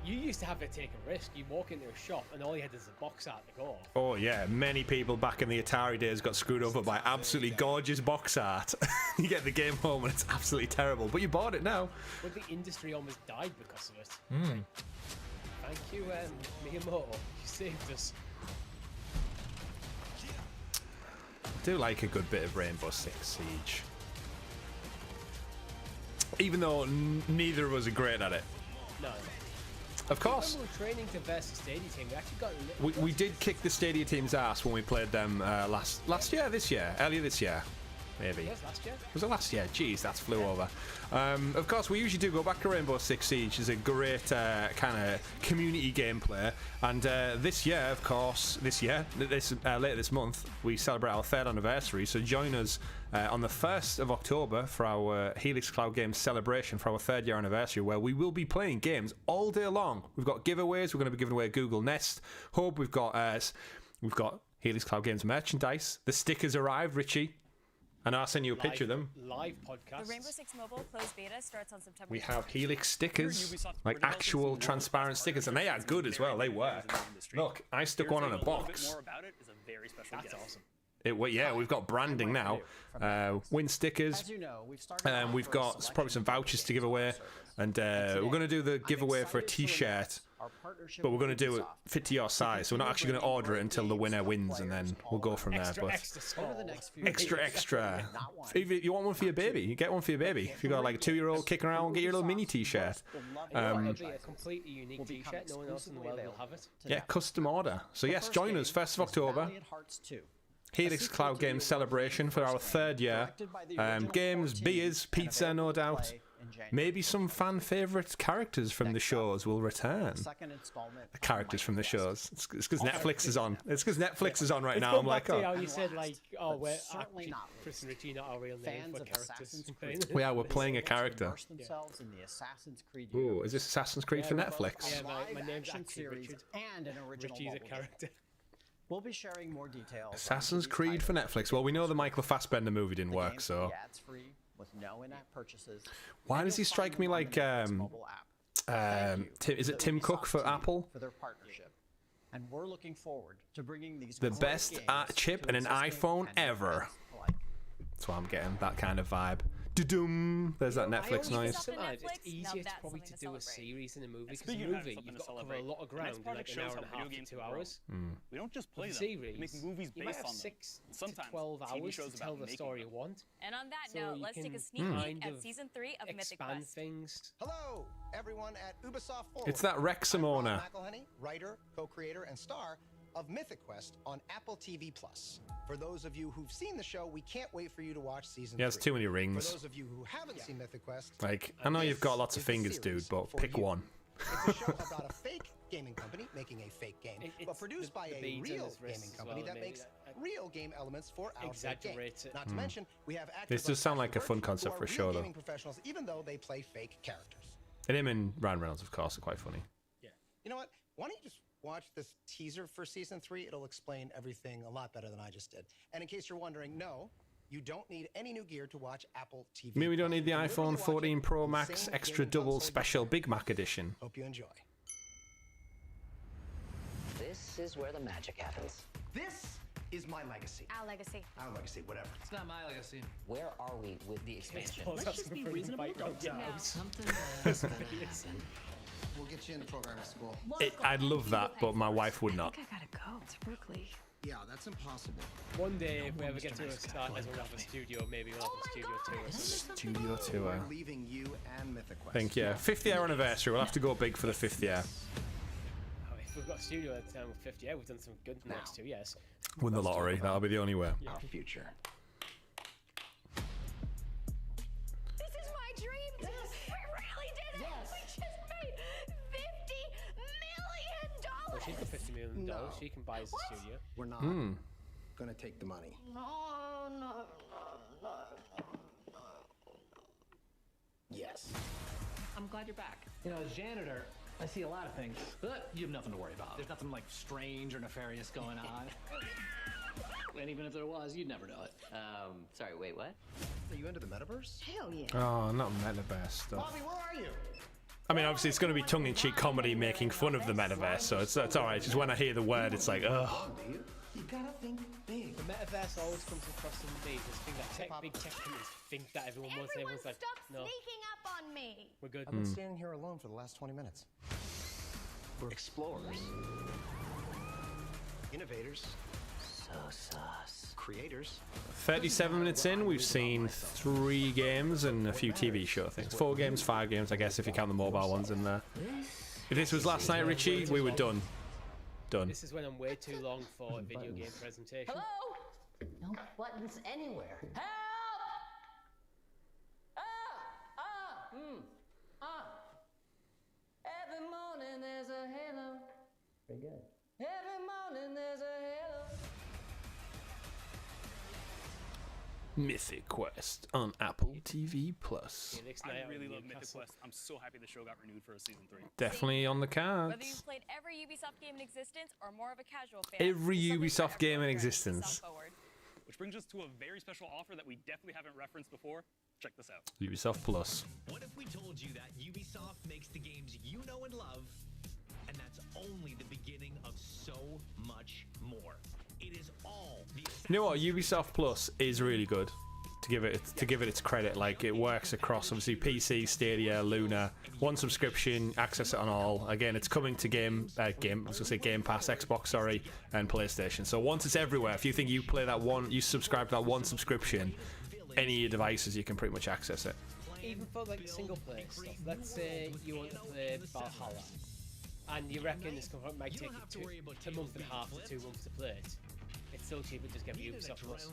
You used to have to take a risk. You walk into a shop and all you had is a box art to go off. Oh yeah, many people back in the Atari days got screwed over by absolutely gorgeous box art. You get the game home and it's absolutely terrible, but you bought it now. But the industry almost died because of it. Mm. Thank you, Miyamoto. You saved us. I do like a good bit of Rainbow Six Siege. Even though neither of us are great at it. No. Of course. When we were training to versus Stadia team, we actually got a little We did kick the Stadia team's ass when we played them last year, earlier this year, maybe. Yes, last year. Was it last year? Jeez, that's flew over. Of course, we usually do go back to Rainbow Six Siege. It's a great kind of community gameplay. And this year, of course, later this month, we celebrate our 3rd anniversary. So join us on the 1st of October for our Helix Cloud Games celebration for our 3rd year anniversary, where we will be playing games all day long. We've got giveaways. We're going to be giving away a Google Nest Hub. We've got Helix Cloud Games merchandise. The stickers arrived, Richie. And I'll send you a picture of them. Live podcast. The Rainbow Six Mobile closed beta starts on September. We have Helix stickers, like actual transparent stickers, and they are good as well. They work. Look, I stuck one on a box. More about it is a very special That's gift. awesome. Yeah, we've got branding now. Win stickers. We've got probably some vouchers to give away, and we're going to do the giveaway for a T-shirt. But we're going to do it fit to your size, so we're not actually going to order it until the winner wins, and then we'll go from there. But extra. If you want one for your baby, you get one for your baby. If you got like a 2-year-old kicking around, get your little mini T-shirt. It'll be a completely unique T-shirt. No one else in the world will have it. Yeah, custom order. So yes, join us 1st of October. Helix Cloud Games celebration for our 3rd year. Games, beers, pizza, no doubt. Maybe some fan favourite characters from the shows will return. The characters from the shows. It's because Netflix is on. It's because Netflix is on right now. I'm like, how you said we're actually Chris and Richie, not our real name for characters. We're playing a character. Ooh, is this Assassin's Creed for Netflix? Yeah, my name's actually Richard. And an original Richie's a character. We'll be sharing more details. Assassin's Creed for Netflix. Well, we know the Michael Fassbender movie didn't work, so. Ads-free with no in-app purchases. Why does he strike me like is it Tim Cook for Apple? For their partnership. And we're looking forward to bringing these The best chip in an iPhone ever. That's why I'm getting that kind of vibe. Doo-doom. There's that Netflix noise. Sometimes it's easier probably to do a series than a movie, because a movie you've got to cover a lot of ground in like an hour and a half to 2 hours. We don't just play them. Series, we make movies you might based have on 6 them. to 12 hours to tell the story you want. And on that So note, you let's take a can sneak peek kind at Season 3 of Mythic expand Quest. things. Hello, everyone at Ubisoft Forward. It's that Wrexham owner. McElhenney, writer, co-creator, and star of Mythic Quest on Apple TV+. For those of you who've seen the show, we can't wait for you to watch season 3. Yeah, it's too many rings. For those of you who haven't seen Mythic Quest, Like, I know you've got lots of fingers, dude, but pick one. it's a show about a fake gaming company making a fake game, but produced by a real gaming company that makes real game elements for our fake game. Not to mention, we have actors This does sound like a fun concept for a show, though. gaming professionals, even though they play fake characters. And him and Ryan Reynolds, of course, are quite funny. Yeah. You know what? Why don't you just watch this teaser for season 3? It'll explain everything a lot better than I just did. And in case you're wondering, no, you don't need any new gear to watch Apple TV. I mean, we don't need the iPhone 14 Pro Max Extra Double Special Big Mac Edition. Hope you enjoy. This is where the magic happens. This is my legacy. Our legacy. Our legacy, whatever. It's not my legacy. Where are we with the expansion? Let's just be reasonable. Something bad's gonna happen. We'll get you into programming school. I'd love that, but my wife would not. I gotta go to Berkeley. Yeah, that's impossible. One day, if we ever get to a start as we'll have a studio, maybe we'll have a studio tour or something. Studio tour. We're leaving you and Mythic Quest. I think, yeah. 5th year anniversary. We'll have to go big for the 5th year. Oh, if we've got a studio at the time with 50, yeah, we've done some good in the next 2 years. Win the lottery. That'll be the only way. Our future. This is my dream. Yes. We really did it. Yes. We just made $50 million. Well, she's got $50 million. No. She can buy us a studio. We're not gonna take the money. No. Yes. I'm glad you're back. You know, as janitor, I see a lot of things, but you have nothing to worry about. There's nothing like strange or nefarious going on. And even if there was, you'd never know it. Sorry, wait, what? Are you into the metaverse? Hell yeah. Oh, not metaverse stuff. Bobby, where are you? I mean, obviously, it's going to be tongue-in-cheek comedy making fun of the metaverse, so it's alright. Just when I hear the word, it's like, ugh. You gotta think big. The metaverse always comes across to me this thing that big tech companies think that everyone wants. Everyone's like, Stop no, sneaking up on me. we're good. I've been standing here alone for the last 20 minutes. We're explorers. Innovators. So sus. Creators. 37 minutes in, we've seen 3 games and a few TV show things. 4 games, 5 games, I guess, if you count the mobile ones in there. If this was last night, Richie, we were done. Done. This is when I'm way too long for a video game presentation. Hello? No buttons anywhere. Help! Every morning there's a halo. Very good. Every morning there's a halo. Mythic Quest on Apple TV+. I really love Mythic Quest. I'm so happy the show got renewed for a season 3. Definitely on the Whether cards. you've played every Ubisoft game in existence or more of a casual fan, Every there's something for Ubisoft game in everyone here at existence. Ubisoft Forward. Which brings us to a very special offer that we definitely haven't referenced before. Check this out. Ubisoft Plus. What if we told you that Ubisoft makes the games you know and love, and that's only the beginning of so much more? It is all the... You know what? Ubisoft Plus is really good. To give it its credit, like it works across obviously PC, Stadia, Luna, one subscription, access it on all. Again, it's coming to Game Pass, Xbox, sorry, and PlayStation. So once it's everywhere, if you think you play that one, you subscribe to that one subscription, any of your devices, you can pretty much access it. Even for like single player stuff, let's say you want to play Brawlhalla, and you reckon this might take you a month and a half to 2 months to play it. It's still cheaper just get Ubisoft Plus.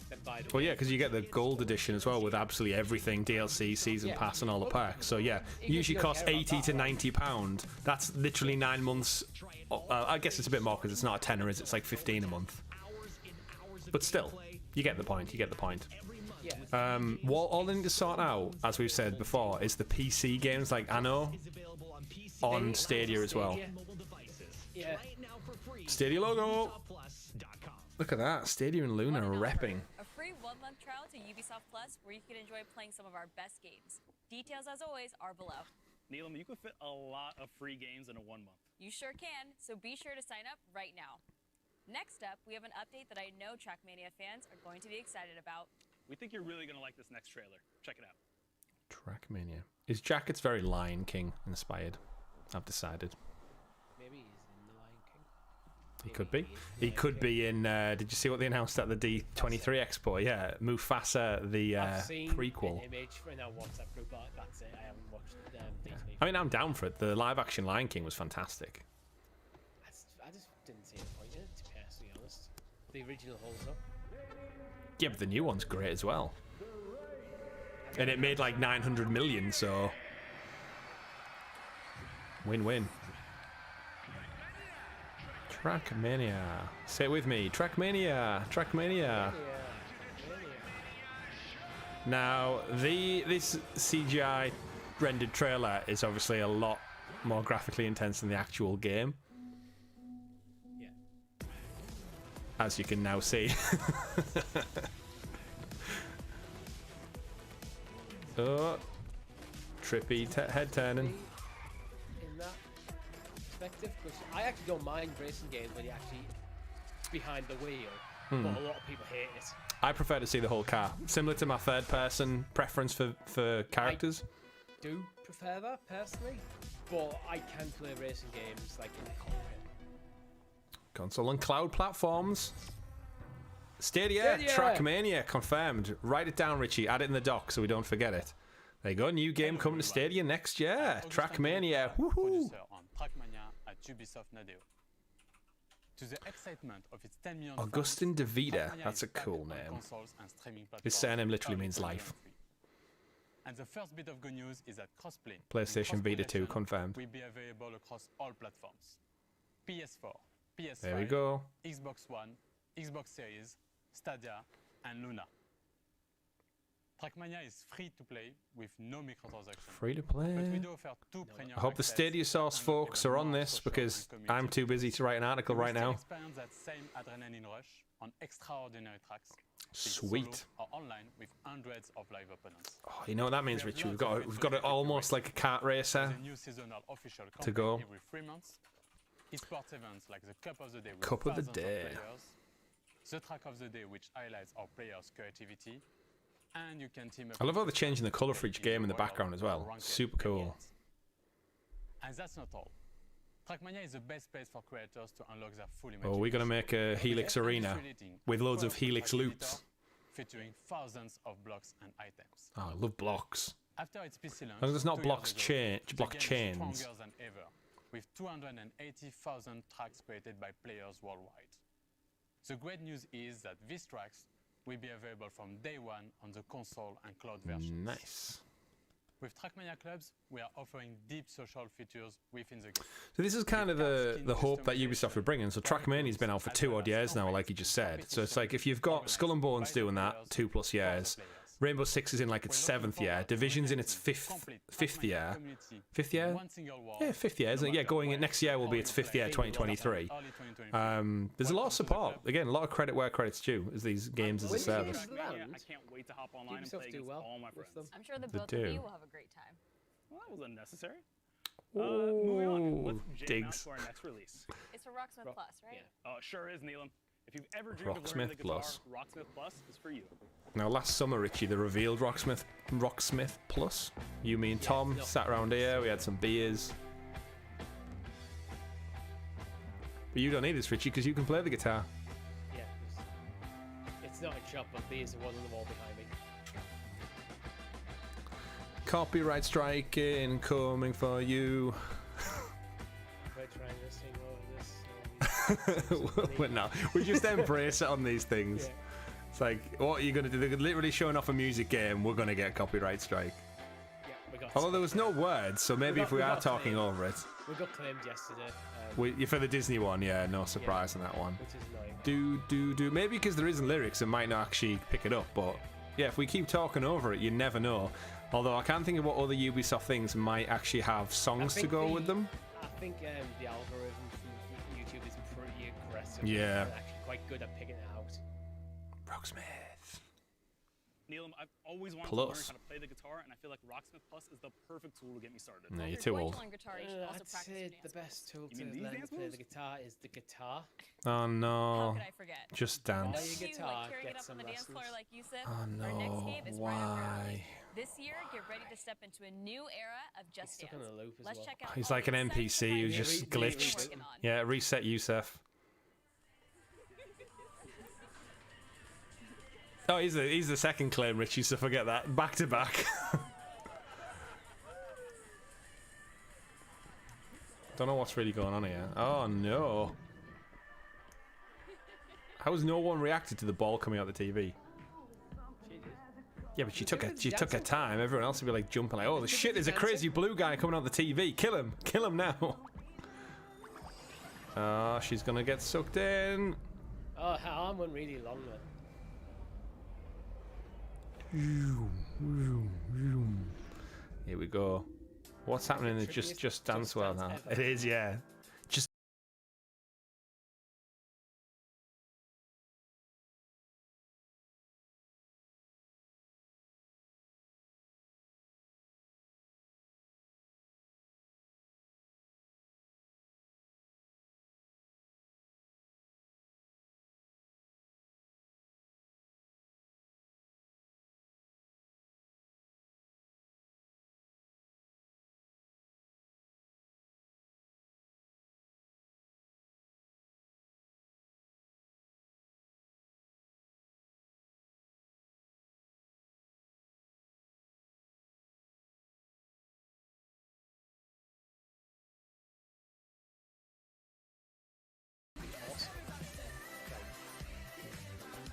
Then buy the Well, yeah, because you get the gold edition as well with absolutely everything, DLC, season pass, and all the perks. So yeah, usually costs £80 to £90. That's literally 9 months. I guess it's a bit more because it's not a tenner, is it? It's like 15 a month. But still, you get the point. You get the point. What all they need to sort out, as we've said before, is the PC games like Anno on Stadia as well. Yeah. Stadia logo. Look at that. Stadia and Luna are repping. A free 1-month trial to Ubisoft Plus where you can enjoy playing some of our best games. Details, as always, are below. Neelam, you could fit a lot of free games in a 1 month. You sure can, so be sure to sign up right now. Next up, we have an update that I know Trackmania fans are going to be excited about. We think you're really going to like this next trailer. Check it out. Trackmania. His jacket's very Lion King inspired. I've decided. Maybe he's in the Lion King. He could be. He could be in. Did you see what they announced at the D23 Expo? Yeah, Mufasa, the I've seen prequel. an image in our WhatsApp group, but that's it. I haven't watched D23. I mean, I'm down for it. The live-action Lion King was fantastic. I just didn't see a point in it, to be perfectly honest. The original holds up. Yeah, but the new one's great as well. And it made like 900 million, so win-win. Trackmania. Say it with me. Trackmania. Trackmania. Now, this CGI rendered trailer is obviously a lot more graphically intense than the actual game. Yeah. As you can now see. Oh, trippy head turning. In that perspective, because I actually don't mind racing games when you're actually behind the wheel, but a lot of people hate it. I prefer to see the whole car, similar to my third-person preference for characters. I do prefer that personally, but I can play racing games like in the cockpit. Console and cloud platforms. Stadia, Trackmania confirmed. Write it down, Richie. Add it in the doc so we don't forget it. There you go. New game coming to Stadia next year. Trackmania. Woohoo! On Trackmania at Ubisoft Nadeo. To the excitement of its 10 million Augustin fans, DeVita. Trackmania That's a is back cool on name. consoles and streaming His platforms surname literally early means life. 2023. And the first bit of good news is that crossplay, PlayStation Vita 2 cross-collection, confirmed. will be available across all platforms. PS4, PS5, There we go. Xbox One, Xbox Series, Stadia, and Luna. Trackmania is free to play with no microtransactions. Free to play. But we do offer two premium I hope the access Stadia source and folks even are on more this social because and community I'm too busy to write an article You will right still now. experience that same adrenaline rush on extraordinary tracks. be it Sweet. solo or online with hundreds of live opponents. Oh, you know what that means, We have Richie? lots of We've got it almost like a kart racer There's a new seasonal official to campaign go. every 3 months. Esports events like the Cup of the Day with Cup of the thousands Day. players. The Track of the Day, which highlights our players' creativity. And you can team up I love how they're with changing the colour for each game in the royal background as or well. ranked Super cool. games. And that's not all. Trackmania is the best place for creators to unlock their full imagination. Oh, we're going to make a Helix Arena with loads of Helix loops. Featuring thousands of blocks and items. Oh, I love blocks. After its PC launch, As long as it's not 2 blocks years ago, the block game is chains. stronger than ever, with 280,000 tracks created by players worldwide. The great news is that these tracks will be available from day one on the console and cloud versions. Nice. With Trackmania Clubs, we are offering deep social features within the game. So this is kind of the hope that Ubisoft are bringing. So Trackmania's been out for 2 odd years now, like you just said. So it's like if you've got Skull and Bones doing that 2+ years, Rainbow Six is in like its 7th year, Division's in its 5th year. 5th year? Yeah, 5th year, isn't it? Yeah, going in next year will be its 5th year, 2023. There's a lot of support. Again, a lot of credit where credit's due as these games as a service. I can't wait to hop online and play against all my friends. I'm sure the They both do. of you will have a great time. Well, that was unnecessary. Moving on. Let's jam out digs. to our next release. It's for Rocksmith Plus, right? Sure is, Neelam. If you've ever dreamed of learning the Rocksmith guitar, Plus. Rocksmith Plus is for you. Now, last summer, Richie, they revealed Rocksmith Plus. You, me, and Tom sat around here. We had some beers. But you don't need this, Richie, because you can play the guitar. Yeah, it's not a shop, but there's one on the wall behind me. Copyright strike incoming for you. We're trying this thing over this. Well, no, we just embrace it on these things. Yeah. It's like, what are you going to do? They're literally showing off a music game. We're going to get a copyright strike. Yeah, we got. Although there was no words, so maybe if we are talking over it. We got claimed yesterday. For the Disney one, yeah, no surprise on that one. Which is annoying. Do. Maybe because there isn't lyrics, it might not actually pick it up. But yeah, if we keep talking over it, you never know. Although I can't think of what other Ubisoft things might actually have songs to go with them. I think the algorithm from YouTube is pretty aggressive. Yeah. And actually quite quite good at picking it out. Rocksmith. Neil, I've always wanted Plus. to learn how to play the guitar, and I feel like Rocksmith Plus is the perfect tool to get me started. No, you're too old. I'd say the best tool to learn to play the guitar is the guitar. Oh no. How could I forget? Just dance. Buy your guitar, Carrying it get up some on the dance lessons. floor like Yusuf. Oh Our next no. game is right up your alley. Why? This year, get ready to step into a new era of Just stuck Dance. on a loop as Let's well. check out He's all like the an exciting NPC who surprises just we're glitched. working on. Yeah, reset Yusuf. Oh, he's the second claim, Richie, so forget that. Back to back. Don't know what's really going on here. Oh no. How has no one reacted to the ball coming out the TV? Yeah, but she took her time. Everyone else would be like jumping like, oh the shit, there's a crazy blue guy coming out the TV. Kill him now. Oh, she's gonna get sucked in. Oh, her arm went really long then. Here we go. What's happening in Just Dance World now? It is, yeah. Just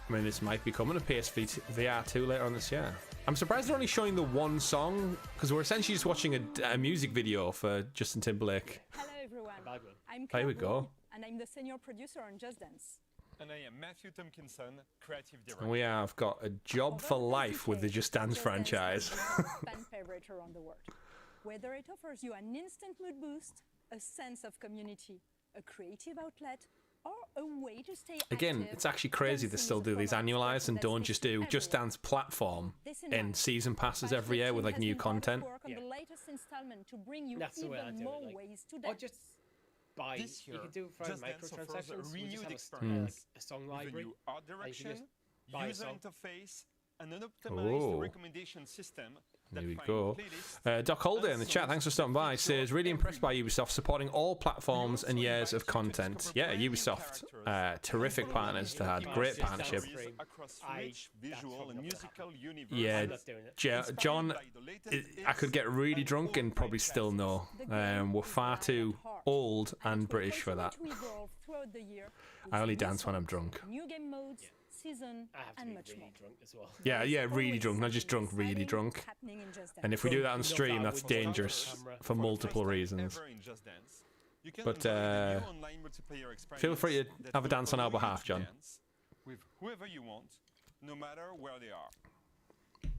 I mean, this might be coming to PSVR 2 later on this year. I'm surprised they're only showing the one song, because we're essentially just watching a music video for Justin Timberlake. Hello everyone, I'm There we Claire go. Blum, and I'm the senior producer on Just Dance. And I am Matthew Tompkinson, creative director. And we have got a job for life with the Just Dance franchise. Fan favorite around the world. Whether it offers you an instant mood boost, a sense of community, a creative outlet, or a way to stay Again, active, it's actually crazy they still do these annualized and don't just do Just Dance platform in season passes every year with like new content. work on the latest installment to bring you That's the way I even do more it. Like, ways to or dance. just buy. This You year, can do it for Just Dance offers a microtransactions. We just renewed have experience a song with a library. new art and you can direction, just buy a user song. interface, and an optimized Oh. recommendation system. There that we find go. playlists Doc Holder in the chat, thanks for stopping by, says, really impressed by Ubisoft supporting all platforms and years of content. Yeah, Ubisoft, terrific partners to have, great partnership. across rich visual and musical universe. Yeah, John, I could get really drunk and probably still know. We're far too old and British for that. To evolve throughout the year I with only new dance when I'm songs, drunk. New game modes, season, I have to and be much really more. drunk as well. Yeah, really drunk, not just drunk, really drunk. Happening in Just And Dance. if we do that on stream, that's dangerous for multiple reasons. But feel free to have a dance on our behalf, John. With whoever you want, no matter where they are.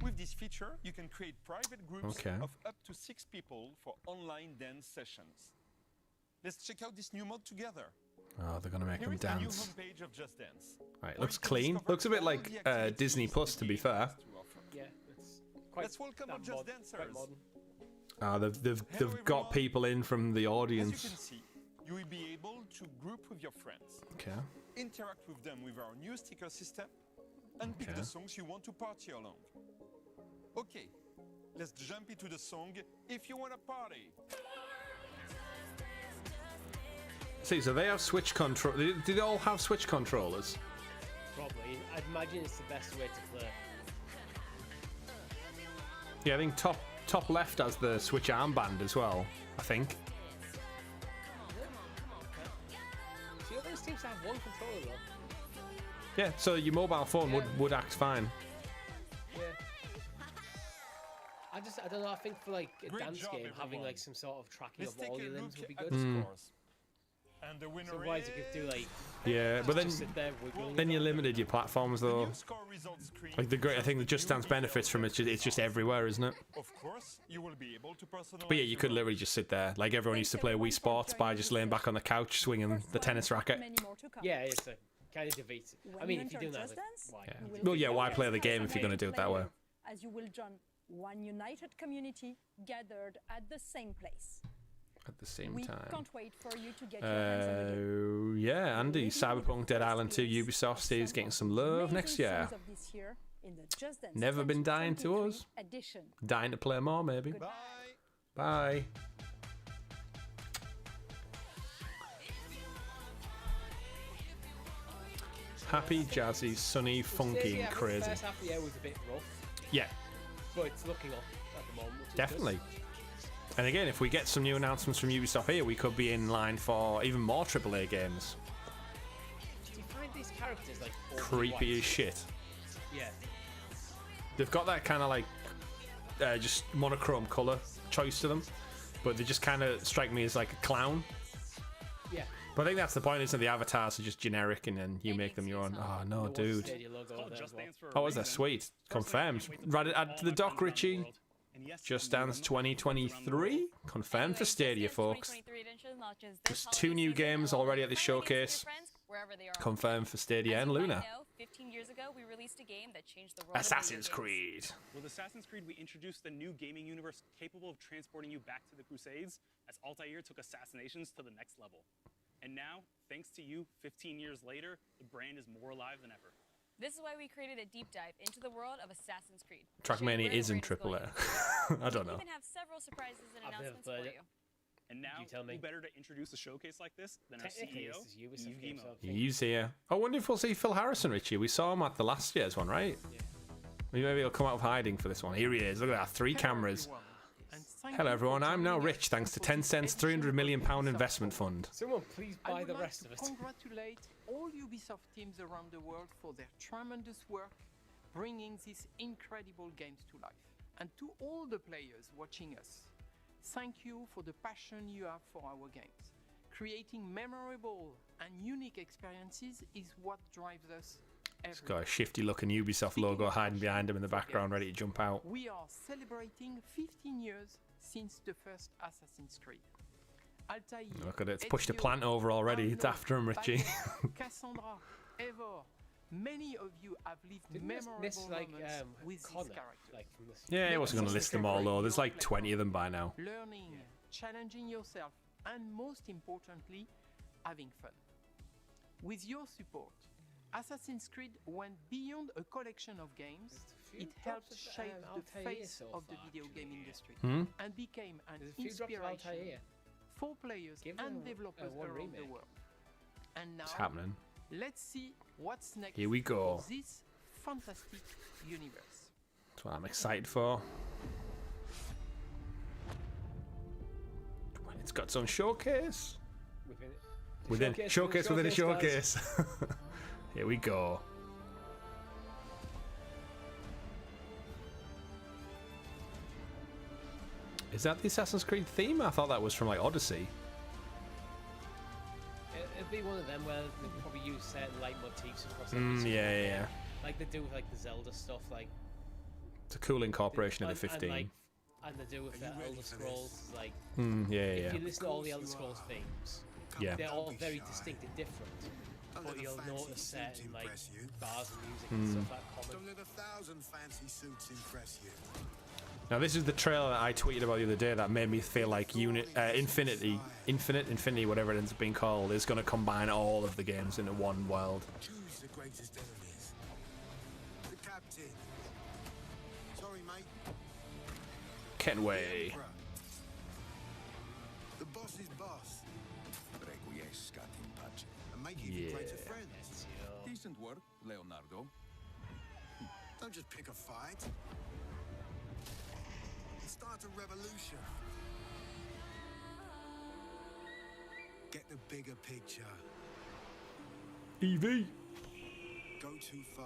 With this feature, you can create private groups Okay. of up to 6 people for online dance sessions. Let's check out this new mod together. Oh, they're gonna make Here them is the new dance. homepage of Just Dance. Right, where looks you can clean. discover Looks a bit all like the activities Disney Plus, to be fair. Yeah, it's quite. Let's welcome our Just Dancers. They've got people in from the As you audience. can see, you will be able to group with your friends, Okay. interact with them with our new sticker system, and pick Okay. the songs you want to party along. Okay, let's jump into the song If You Wanna Party. See, so they have Switch control. Do they all have Switch controllers? Probably. I'd imagine it's the best way to play. Yeah, I think top left has the Switch armband as well. I think. See, others seems to have one controller though. Yeah, so your mobile phone would act fine. Yeah. I don't know. I think for like a Great dance job, game, having everyone. like some sort of tracking Let's of take all a your look limbs would be at good. the Mm. scores. And the winner So otherwise you could do like. Yeah, but then just sit there wiggling. then you're limited your platforms though. score results screen. Like the great, I think the Just Dance benefits from it. It's just everywhere, isn't it? Of course, you will be able to personalize. But yeah, you could literally just sit there. Like everyone used to play Wii Sports by just laying back on the couch swinging the tennis racket. Many more to come. Yeah, it's a kind of defeats it. I mean, if you're doing that, like, why? Well, yeah, why play the game if you're going to do it that way? As you will join one united community gathered at the same place. At the same We time. can't wait for you to get your hands on the game. Yeah, Andy, Cyberpunk, Dead Island 2, Ubisoft is getting some love next year. Songs of this year in the Just Dance Never been dying to us. 2023 edition. Dying to play more, maybe. Goodbye. Bye. Happy, jazzy, sunny, funky, and crazy. The first half of the year was a bit rough, Yeah, but it's looking up at the moment. Which is definitely. good. And again, if we get some new announcements from Ubisoft here, we could be in line for even more AAA games. Do you find these characters like Creepy white? as shit. Yeah. They've got that kind of like just monochrome color choice to them, but they just kind of strike me as like a clown. Yeah. But I think that's the point, isn't it? The avatars are just generic, and then you make them your own. Oh no, dude! Oh, is that sweet? Confirmed. Right, add to the doc, Richie. Just Dance 2023 confirmed for Stadia, folks. Just 2 new games already at the showcase. Confirmed for Stadia and Luna. 15 years ago, we released a game that changed the world. Assassin's Creed. With Assassin's Creed, we introduced a new gaming universe capable of transporting you back to the Crusades, as Altair took assassinations to the next level. And now, thanks to you, 15 years later, the brand is more alive than ever. This is why we created a deep dive into the world of Assassin's Creed. Trackmania is in AAA. I don't know. We even have several surprises and announcements for you. And now, who better to introduce a showcase like this than our Technically, CEO, this is Ubisoft Yves game, Guillemot. so- He's here. I wonder if we'll see Phil Harrison, Richie. We saw him at the last year's one, right? Yeah. Maybe he'll come out of hiding for this one. Here he is. Look at that. 3 cameras. Hello, everyone. I'm now rich thanks to Tencent's £300 million investment fund. Someone please I buy would the like rest to of it. congratulate all Ubisoft teams around the world for their tremendous work bringing these incredible games to life. And to all the players watching us, thank you for the passion you have for our games. Creating memorable and unique experiences is what drives us He's every got a day. shifty looking Ubisoft logo hiding behind him in the background, ready to jump out. We are celebrating 15 years since the first Assassin's Creed. Altair, Look at it. It's pushed a Ezio, plant over already. It's Anno, after him, Richie. Bayek, Cassandra, Eivor. Many of you have lived Didn't this memorable like moments with Connor, these characters. like from this? Yeah, he wasn't going to list them all, though. There's like 20 of them by now. Learning, challenging yourself, and most importantly, having fun. With your support, Assassin's Creed went beyond a collection of games. It helped shape the face of the video game industry and became an inspiration for players and developers around the world. And now, It's happening. let's see what's next Here we go. for this fantastic universe. That's what I'm excited for. It's got its own showcase. Within showcase within a showcase. Here we go. Is that the Assassin's Creed theme? I thought that was from like Odyssey. It'd be one of them where they probably use certain leitmotifs across Yeah. like they do with like the Zelda stuff, like It's a cool incorporation of the 15. and they do with the Elder Scrolls, like Yeah. if you listen to all the Elder Scrolls themes, Yeah. they're all very distinct and different. But you'll notice certain like bars and music and stuff that common. Don't let 1,000 fancy suits impress you. Now this is the trailer that I tweeted about the other day that made me feel like Infinity, whatever it ends up being called, is going to combine all of the games into one world. Choose the greatest enemies. The captain. Sorry, mate. Kenway. The boss is boss. And make even greater friends. Decent work, Leonardo. Don't just pick a fight. Start a revolution. Get the bigger picture. EV. Go too far.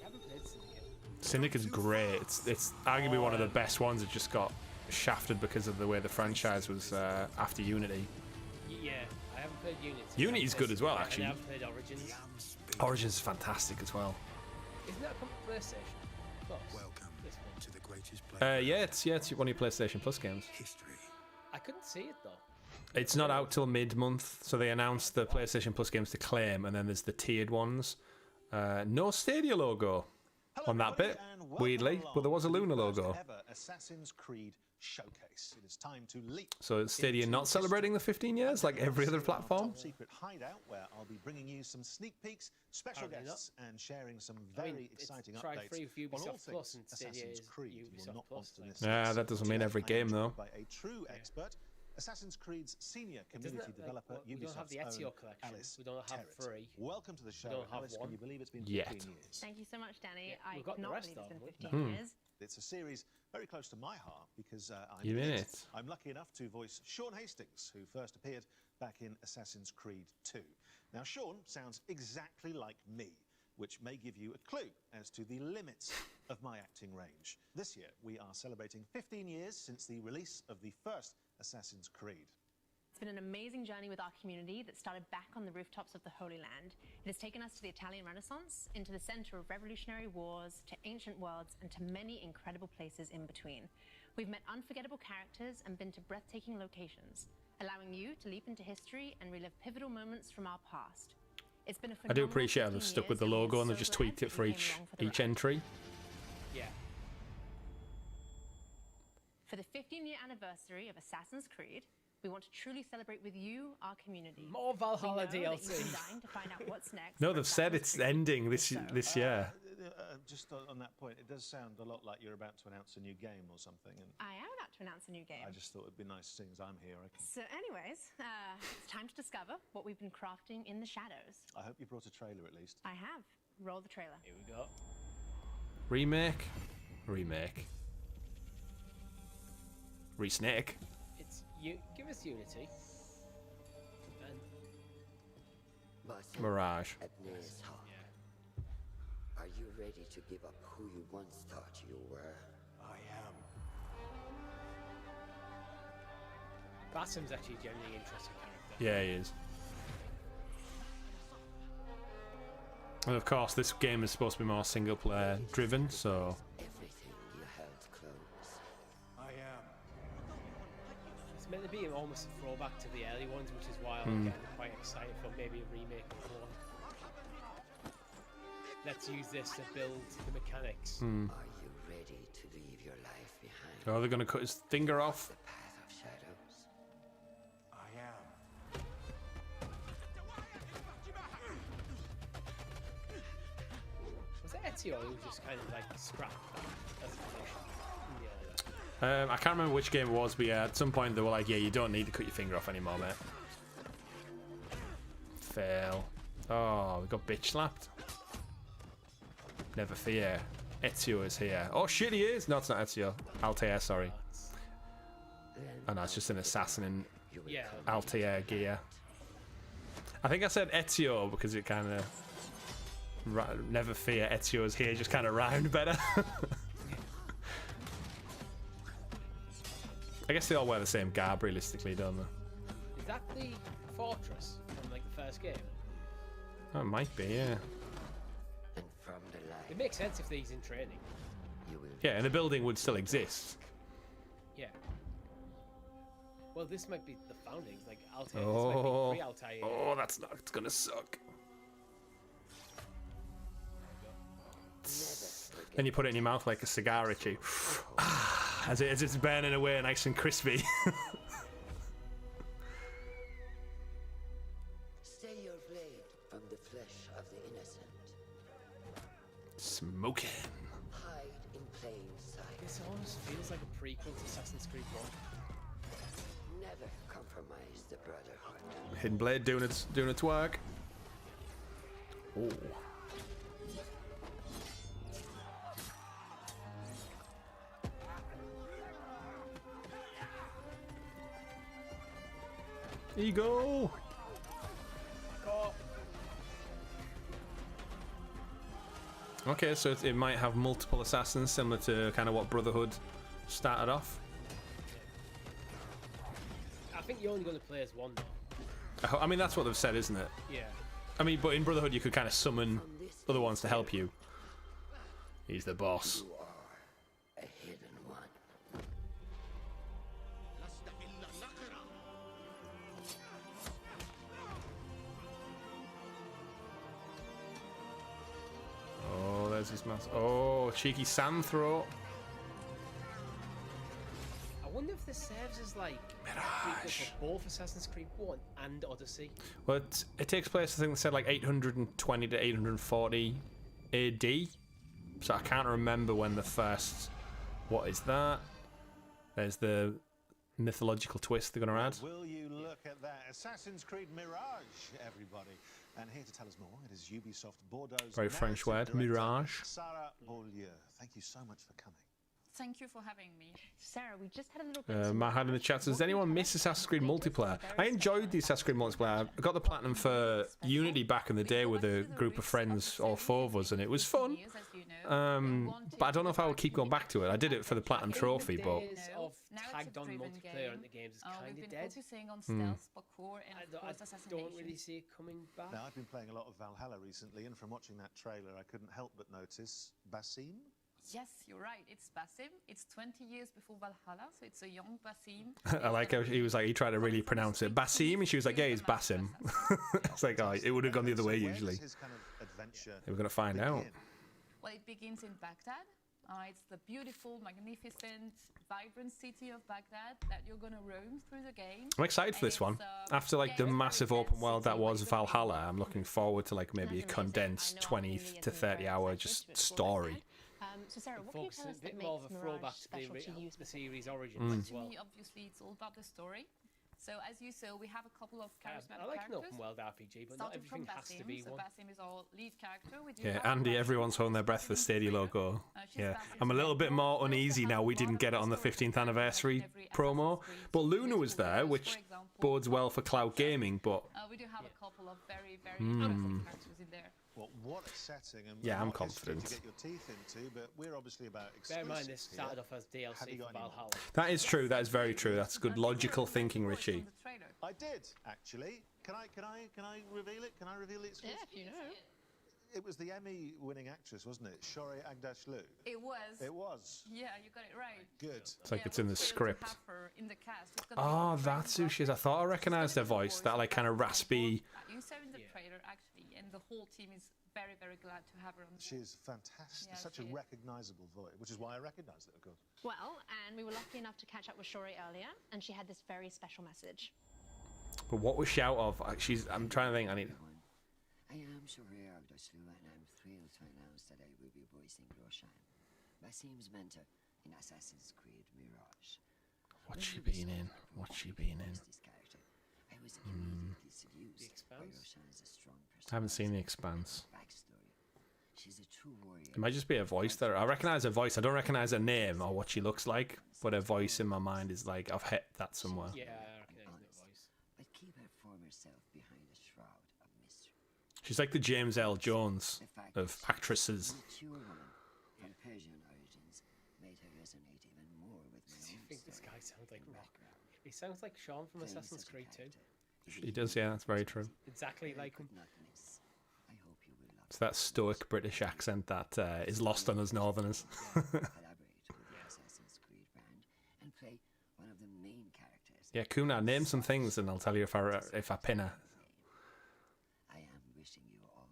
I haven't played Syndicate. Syndicate is great. It's arguably one of the best ones. It just got shafted because of the way the franchise was after Unity. Yeah, I haven't played Unity. Unity's good as well, And actually. I haven't played Origins. Origins is fantastic as well. Isn't that from PlayStation Plus? Welcome to the greatest Yeah, it's one of your PlayStation Plus games. I couldn't see it though. It's not out till mid-month, so they announced the PlayStation Plus games to claim, and then there's the tiered ones. No Stadia logo on that bit, weirdly, but there was a Luna logo. Assassin's Creed Showcase. It is time to leap. So Stadia not celebrating the 15 years like every other platform? Top secret hideout where I'll be bringing you some sneak peeks, special guests, and sharing some very exciting updates Ubisoft on all Plus things and Stadia Assassin's is Creed. You will not want to miss Yeah, this. that doesn't mean every game though. By a true expert, Assassin's Creed's senior community developer, we don't have the Ubisoft's Ezio own collection. Alice We don't have Terrett. 3. Welcome to the show. We don't have Alice, 1. can you believe it's been Yet. 15 years? Thank you so much, Danny. I we've got the cannot rest believe it's of been them. 15 years. It's a series very close to my heart because You in it? I'm lucky enough to voice Sean Hastings, who first appeared back in Assassin's Creed 2. Now, Sean sounds exactly like me, which may give you a clue as to the limits of my acting range. This year, we are celebrating 15 years since the release of the first Assassin's Creed. It's been an amazing journey with our community that started back on the rooftops of the Holy Land. It has taken us to the Italian Renaissance, into the center of revolutionary wars, to ancient worlds, and to many incredible places in between. We've met unforgettable characters and been to breathtaking locations, allowing you to leap into history and relive pivotal moments from our past. It's been a I do appreciate how they've stuck with the logo and they've just tweaked it for each entry. Yeah. For the 15-year anniversary of Assassin's Creed, we want to truly celebrate with you, our community. More Brawlhalla We know that DLC. you've been dying to find out what's next. No, they've said it's ending this year. Just on that point, it does sound a lot like you're about to announce a new game or something. And I am about to announce a new game. I just thought it'd be nice, seeing as I'm here. So anyways, it's time to discover what we've been crafting in the shadows. I hope you brought a trailer at least. I have. Roll the trailer. Here we go. Remake. Re-snake. It's give us Unity. And Mirage. Are you ready to give up who you once thought you were? I am. Basim's actually a genuinely interesting character. Yeah, he is. And of course, this game is supposed to be more single-player driven, so... Everything you held close. I am. It's meant to be almost a throwback to the early ones, which is why I'm getting quite excited for maybe a remake of one. Let's use this to build the mechanics. Are you ready to leave your life behind? Oh, they're going to cut his finger off. The path of shadows. I am. Was it Ezio who just kind of like scrapped that as a finisher? I can't remember which game it was, but yeah, at some point they were like, yeah, you don't need to cut your finger off anymore, mate. Fail. Oh, we got bitch slapped. Never fear. Ezio is here. Oh shit, he is! No, it's not Ezio. Altair, sorry. Oh no, it's just an assassin in Altair gear. I think I said Ezio because it kind of... Never fear, Ezio is here, just kind of rhymed better. I guess they all wear the same garb, realistically, don't they? Is that the fortress from like the first game? Oh, it might be, yeah. And from the light, It makes sense if he's in training. you will Yeah, and the building would still exist. Yeah. Well, this might be the foundings, like Altair. Oh, This might be pre-Altair. oh, that's not. It's gonna suck. Then you put it in your mouth like a cigar, Richie. as it's burning away, nice and crispy. stay your blade from the flesh of the innocent. Smoking. Hide in plain sight. This almost feels like a prequel to Assassin's Creed 1. Never compromise the brotherhood. Hidden blade doing its work. Oh. Ego. Okay, so it might have multiple assassins, similar to kind of what Brotherhood started off. I think you're only going to play as one, though. I mean, that's what they've said, isn't it? Yeah. I mean, but in Brotherhood, you could kind of summon other ones to help you. He's the boss. You are a hidden one. Where's his mask? Oh, cheeky sand throw. I wonder if this serves as like Mirage for both Assassin's Creed 1 and Odyssey. Well, it takes place, I think they said, like 820 to 840 AD. So I can't remember when the first... What is that? There's the mythological twist they're going to add. Will you look at that? Assassin's Creed Mirage, everybody. And here to tell us more, it is Ubisoft Bordeaux's Very French word, director, Mirage. Sarah Beaulieu. Thank you so much for coming. Thank you for having me. Sarah, we just had a little bit Matt had in the chat says, does anyone miss Assassin's Creed multiplayer? I enjoyed the Assassin's Creed multiplayer. I got the platinum for Unity back in the day with a group of friends, all four of us, and it was fun. But I don't know if I would keep going back to it. I did it for the platinum trophy, but Days of tagged on multiplayer in the games is kind of dead. Focusing on stealth, parkour, and of course I assassination. don't really see it coming back. Now, I've been playing a lot of Brawlhalla recently, and from watching that trailer, I couldn't help but notice Basim. Yes, you're right. It's Basim. It's 20 years before Valhalla, so it's a young Basim. I like how he was like, he tried to really pronounce it. Basim, and she was like, yeah, it's Basim. It's like, oh, it would have gone the other way usually. We're going to find out. Well, it begins in Baghdad. It's the beautiful, magnificent, vibrant city of Baghdad that you're going to roam through the game. I'm excited for this one. After like the massive open world that was Valhalla, I'm looking forward to like maybe a condensed 20 to 30 hour just story. So Sarah, what can you tell us a bit that more makes of a Mirage throwback to special to you? the series origins as well. To me, obviously, it's all about the story. So as you saw, we have a couple of charismatic I like an characters. open world RPG, but not Starting everything from has to Basim. be So one. Basim is our lead character. We do Yeah, have Andy, Rabbids, everyone's holding their breath for the Stadia logo. Yeah, I'm a little bit more uneasy now we didn't get it on the 15th anniversary promo. But Luna was there, which bodes well for cloud gaming, but... we do have a couple of very, very interesting characters in there. Well, what a setting and Yeah, I'm what history confident. to get your teeth into, but we're obviously about Bear in mind, exclusives this started here. off as DLC for Valhalla. That is true, that is very true. That's good logical thinking, Richie. I did actually. Can I reveal it? Can I reveal it? Yeah, if you know. It was the Emmy-winning actress, wasn't it? Shorey Agdashlu. It was. It was. Yeah, you got it right. Good. It's like it's in the script. In the cast. Oh, that's who she is. I thought I recognised her voice. That like kind of raspy... You saw in the trailer, actually, and the whole team is very, very glad to have her on the She is fantastic. Yeah, Such a recognisable voice, which is why I recognised it, of course. Well, and we were lucky enough to catch up with Shorey earlier, and she had this very special message. But what was she out of? I'm trying to think. I need... I am Shorey Agdashlu, and I'm thrilled to announce that I will be voicing Roshan, Basim's mentor in Assassin's Creed Mirage. What's she been in? What's she been in? I was immediately seduced by Roshan's strong I haven't seen The Expanse. backstory. She's a true warrior. It might just be a voice there. I recognise her voice. I don't recognise her name or what she looks like, but her voice in my mind is like, I've hit that somewhere. Yeah, I recognise that voice. But keep her former self behind a shroud of mystery. She's like the James L. Jones of actresses. Mature woman from Persian origins made her resonate even more with my Do you own think this story guy sounds like and Rock? background. He sounds like Sean from Playing Assassin's such a Creed 2. He does, yeah, that's very true. Exactly like him. I hope you will love It's that stoic British accent that is lost on us Northerners. collaborate with the Assassin's Creed brand and play one of the main characters. Yeah, Kuna, name some things and I'll tell you if I pin her. I am wishing you all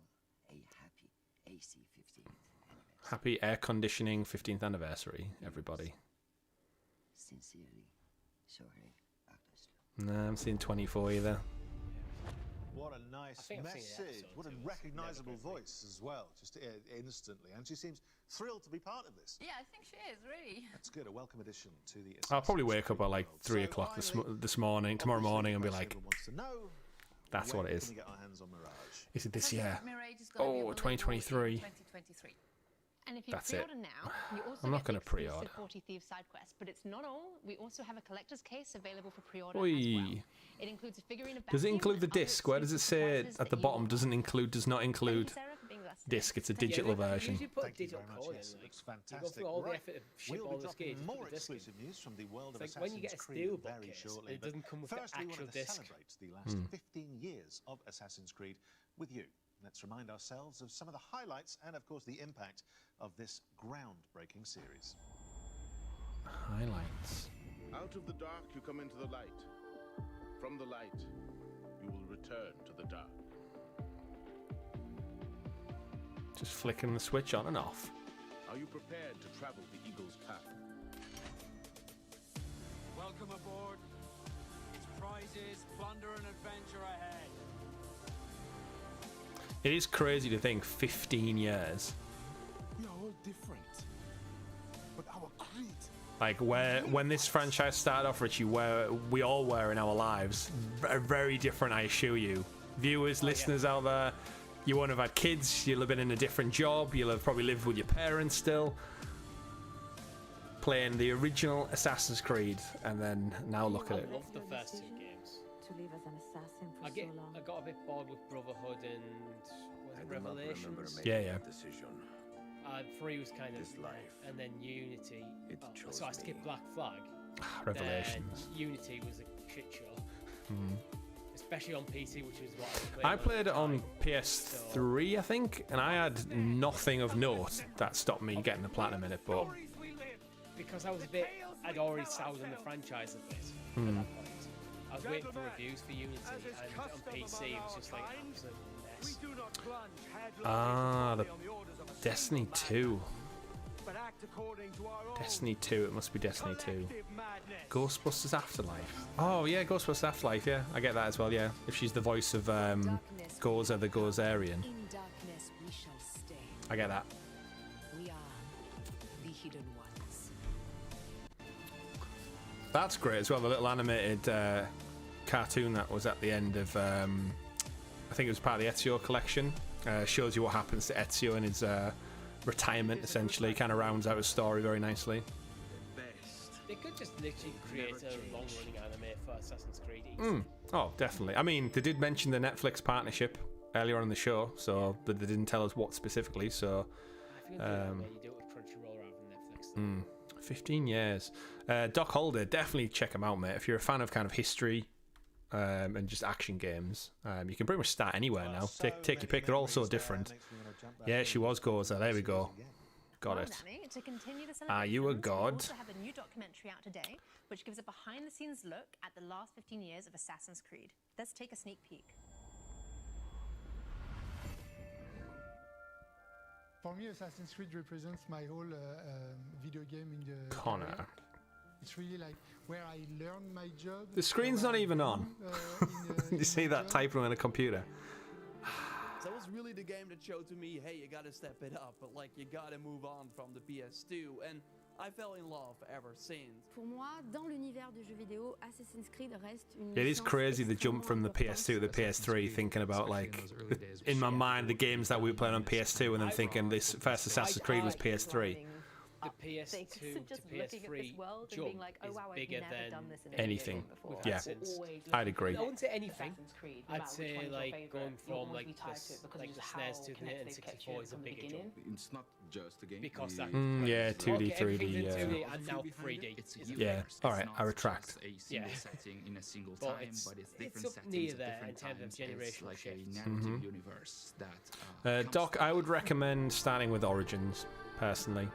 a happy AC 15th anniversary. Happy air conditioning 15th anniversary, everybody. Sincerely, Shorey Agdashlu. No, I'm seeing 24 either. What a nice think I've seen the message. episode What a too. It's recognisable never good. voice as well, just instantly. And she seems thrilled to be part of this. Yeah, I think she is, really. That's good. A welcome addition to the I'll probably Assassin's wake up Creed at like world. 3 So o'clock finally, this morning, tomorrow morning, and be obviously like, everyone wants to know, that's when what it is. Can we get our hands on Mirage? Is it this year? Mirage is gonna be Oh, available 2023. in 2023. And if you That's it. pre-order now, you also I'm not get the gonna pre-order. exclusive 40 Thieves side quest. But it's not all. We also have a collector's case available for pre-order as Oi. well. It includes a figurine of Does it Basim include the and other disc? Where does it exclusive say surprises at the that you bottom? will Doesn't include, does not Thank you, include Sarah, for being with us. disc. It's a Yeah, digital they version. usually put Thank you digital very much. code Yes, in, it looks like, you fantastic. go through all the Right. effort of ship We'll all be this dropping game to more put the disc in. exclusive news from the world of It's like when you get a Assassin's Creed steelbook very case, shortly. it but doesn't come with the first, we actual wanted to disc. celebrate the last 15 years of Assassin's Creed with you. Let's remind ourselves of some of the highlights and, of course, the impact of this groundbreaking series. Highlights. Out of the dark you come into the light. From the light you will return to the dark. Just flicking the switch on and off. Are you prepared to travel the Eagle's path? Welcome aboard. It's prizes, plunder, and adventure ahead. It is crazy to think 15 years. We are all different. But our creed. Like when this franchise started off, Richie, where we all were in our lives, very different, I assure you. Viewers, listeners out there, you won't have had kids, you'll have been in a different job, you'll have probably lived with your parents still, playing the original Assassin's Creed, and then now look at it. I love the first two games. To live as an assassin for I got a bit bored with Brotherhood and was it Revelations? Yeah. And 3 was kind of, and then Unity. So I skipped Black Flag. Revelations. Then Unity was a shit show, especially on PC, which is what I played it on PS3, I think, and I had nothing of note that stopped me getting the platinum in it. But because I'd already soured on the franchise a bit at that point. I was waiting for reviews for Unity, and on PC it was just like an absolute mess. the Destiny 2. Destiny 2, it must be Destiny 2. Ghostbusters Afterlife. Oh yeah, Ghostbusters Afterlife, yeah. I get that as well, yeah. If she's the voice of Goza the Gozerian. I get that. We are the hidden ones. That's great as well, the little animated cartoon that was at the end of, I think it was part of the Ezio collection. Shows you what happens to Ezio in his retirement, essentially. Kind of rounds out his story very nicely. They could just literally create a long-running anime for Assassin's Creed easily. Oh, definitely. I mean, they did mention the Netflix partnership earlier on in the show, so but they didn't tell us what specifically, so... I think you do it with Crunchyroll rather than Netflix. 15 years. Doc Holder, definitely check him out, mate. If you're a fan of kind of history and just action games, you can pretty much start anywhere now. Take your pick. They're all so different. Yeah, she was Goza. There we go. Got it. Danny, to continue the Are you a celebrations, god? We also have a new documentary out today, which gives a behind-the-scenes look at the last 15 years of Assassin's Creed. Let's take a sneak peek. For me, Assassin's Creed represents my whole video game in the Connor. career. It's really like where I learned my job. The screen's not even on. You see that typing on a computer? So it was really the game that showed to me, hey, you gotta step it up, but like you gotta move on from the PS2, and I fell in love ever since. Pour moi, dans l'univers du jeu vidéo, Assassin's Creed reste une It is licence crazy the jump from the PS2 to the PS3, thinking about like in my mind the games that we were playing on PS2, and then thinking this first Assassin's Creed was PS3. The PS2 to PS3 jump is bigger than Anything. Yeah, I'd agree. I wouldn't say anything. I'd say like going from like the SNES to the N64 is a bigger jump. It's not just a game. Because that yeah, 2D, 3D, yeah. 2D and now 3D. Yeah, alright, I retract. Yeah. Setting in a single But time, it's up near settings at there in different terms of times. generational It's like shifts. a narrative universe that Doc, I would recommend starting with Origins, personally.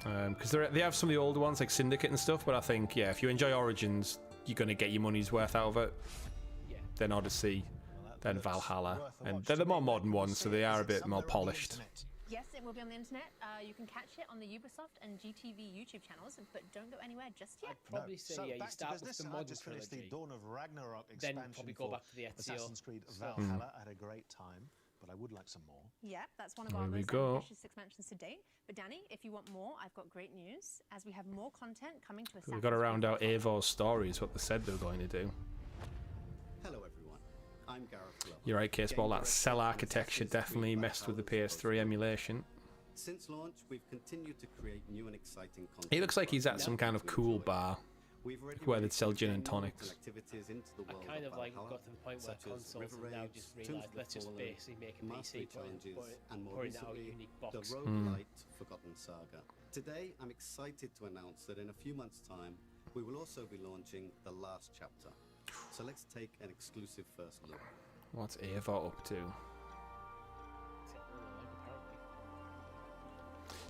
Because they have some of the older ones like Syndicate and stuff, but I think, yeah, if you enjoy Origins, you're going to get your money's worth out of it. Yeah. Then Odyssey, then Valhalla, and they're the more modern ones, so they are a bit more polished. Yes, it will be on the internet. You can catch it on the Ubisoft and GTV YouTube channels, but don't go anywhere just yet. I'd probably say, So yeah, you back to start with business, the and modern I just finished the trilogy. Dawn of Ragnarok Then expansion probably go for back to the Ezio Assassin's Creed stuff. Valhalla. I had a great time, but I would like some more. Yeah, that's one of There our we most go. ambitious expansions to date. But Danny, if you want more, I've got great news. As we have more content coming to Assassin's We've got to round out Creed Eivor's story, is what they said they were going to do. Hello everyone, I'm Gareth Glover. You're right, Caseball, that cell architecture definitely messed with the PS3 emulation. Since launch, we've continued to create new and exciting content. He looks like he's at some kind of cool bar where they'd sell gin and tonics. I kind of like got to the point where consoles have now just realised let's just basically make a PC putting out a unique box. The roguelite Forgotten Saga. Today, I'm excited to announce that in a few months' time, we will also be launching the last chapter. So let's take an exclusive first look. What's Eivor up to?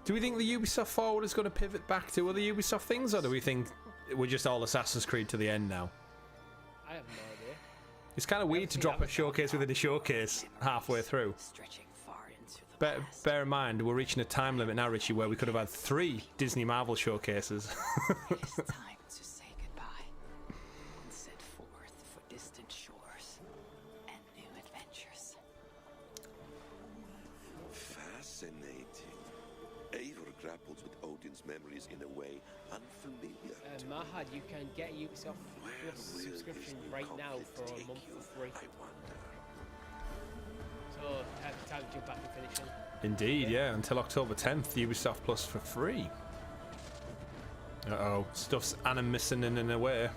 Do we think the Ubisoft Forward is going to pivot back to other Ubisoft things, or do we think we're just all Assassin's Creed to the end now? I have no idea. It's kind of weird to drop a showcase within a showcase halfway through. Stretching far bear in mind, we're reaching a time limit now, Richie, where we could have had 3 Disney Marvel showcases. It is time to say goodbye and set forth for distant shores and new adventures. Fascinating. Eivor grapples with Odin's memories in a way unfamiliar. Mahad, you can get Ubisoft Plus subscription right now for a month for free. So, time to jump back and finish it. Indeed, yeah. Until October 10th, Ubisoft Plus for free. Uh-oh. Stuff's missing in a way.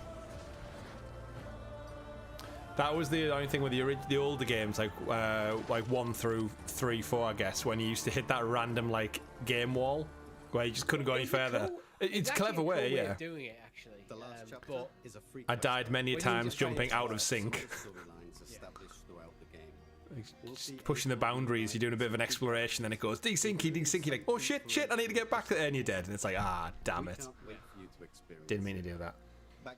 That was the only thing with the older games, like 1 through 3, 4, I guess, when you used to hit that random, like, game wall, where you just couldn't go any further. It's a clever way, yeah. Of doing it, actually. The last chapter but is a free I died many times jumping out of sync. Just pushing the boundaries, you're doing a bit of an exploration, then it goes desynchy, like, oh shit, I need to get back there, and you're dead, and it's like, damn it. Didn't mean to do that.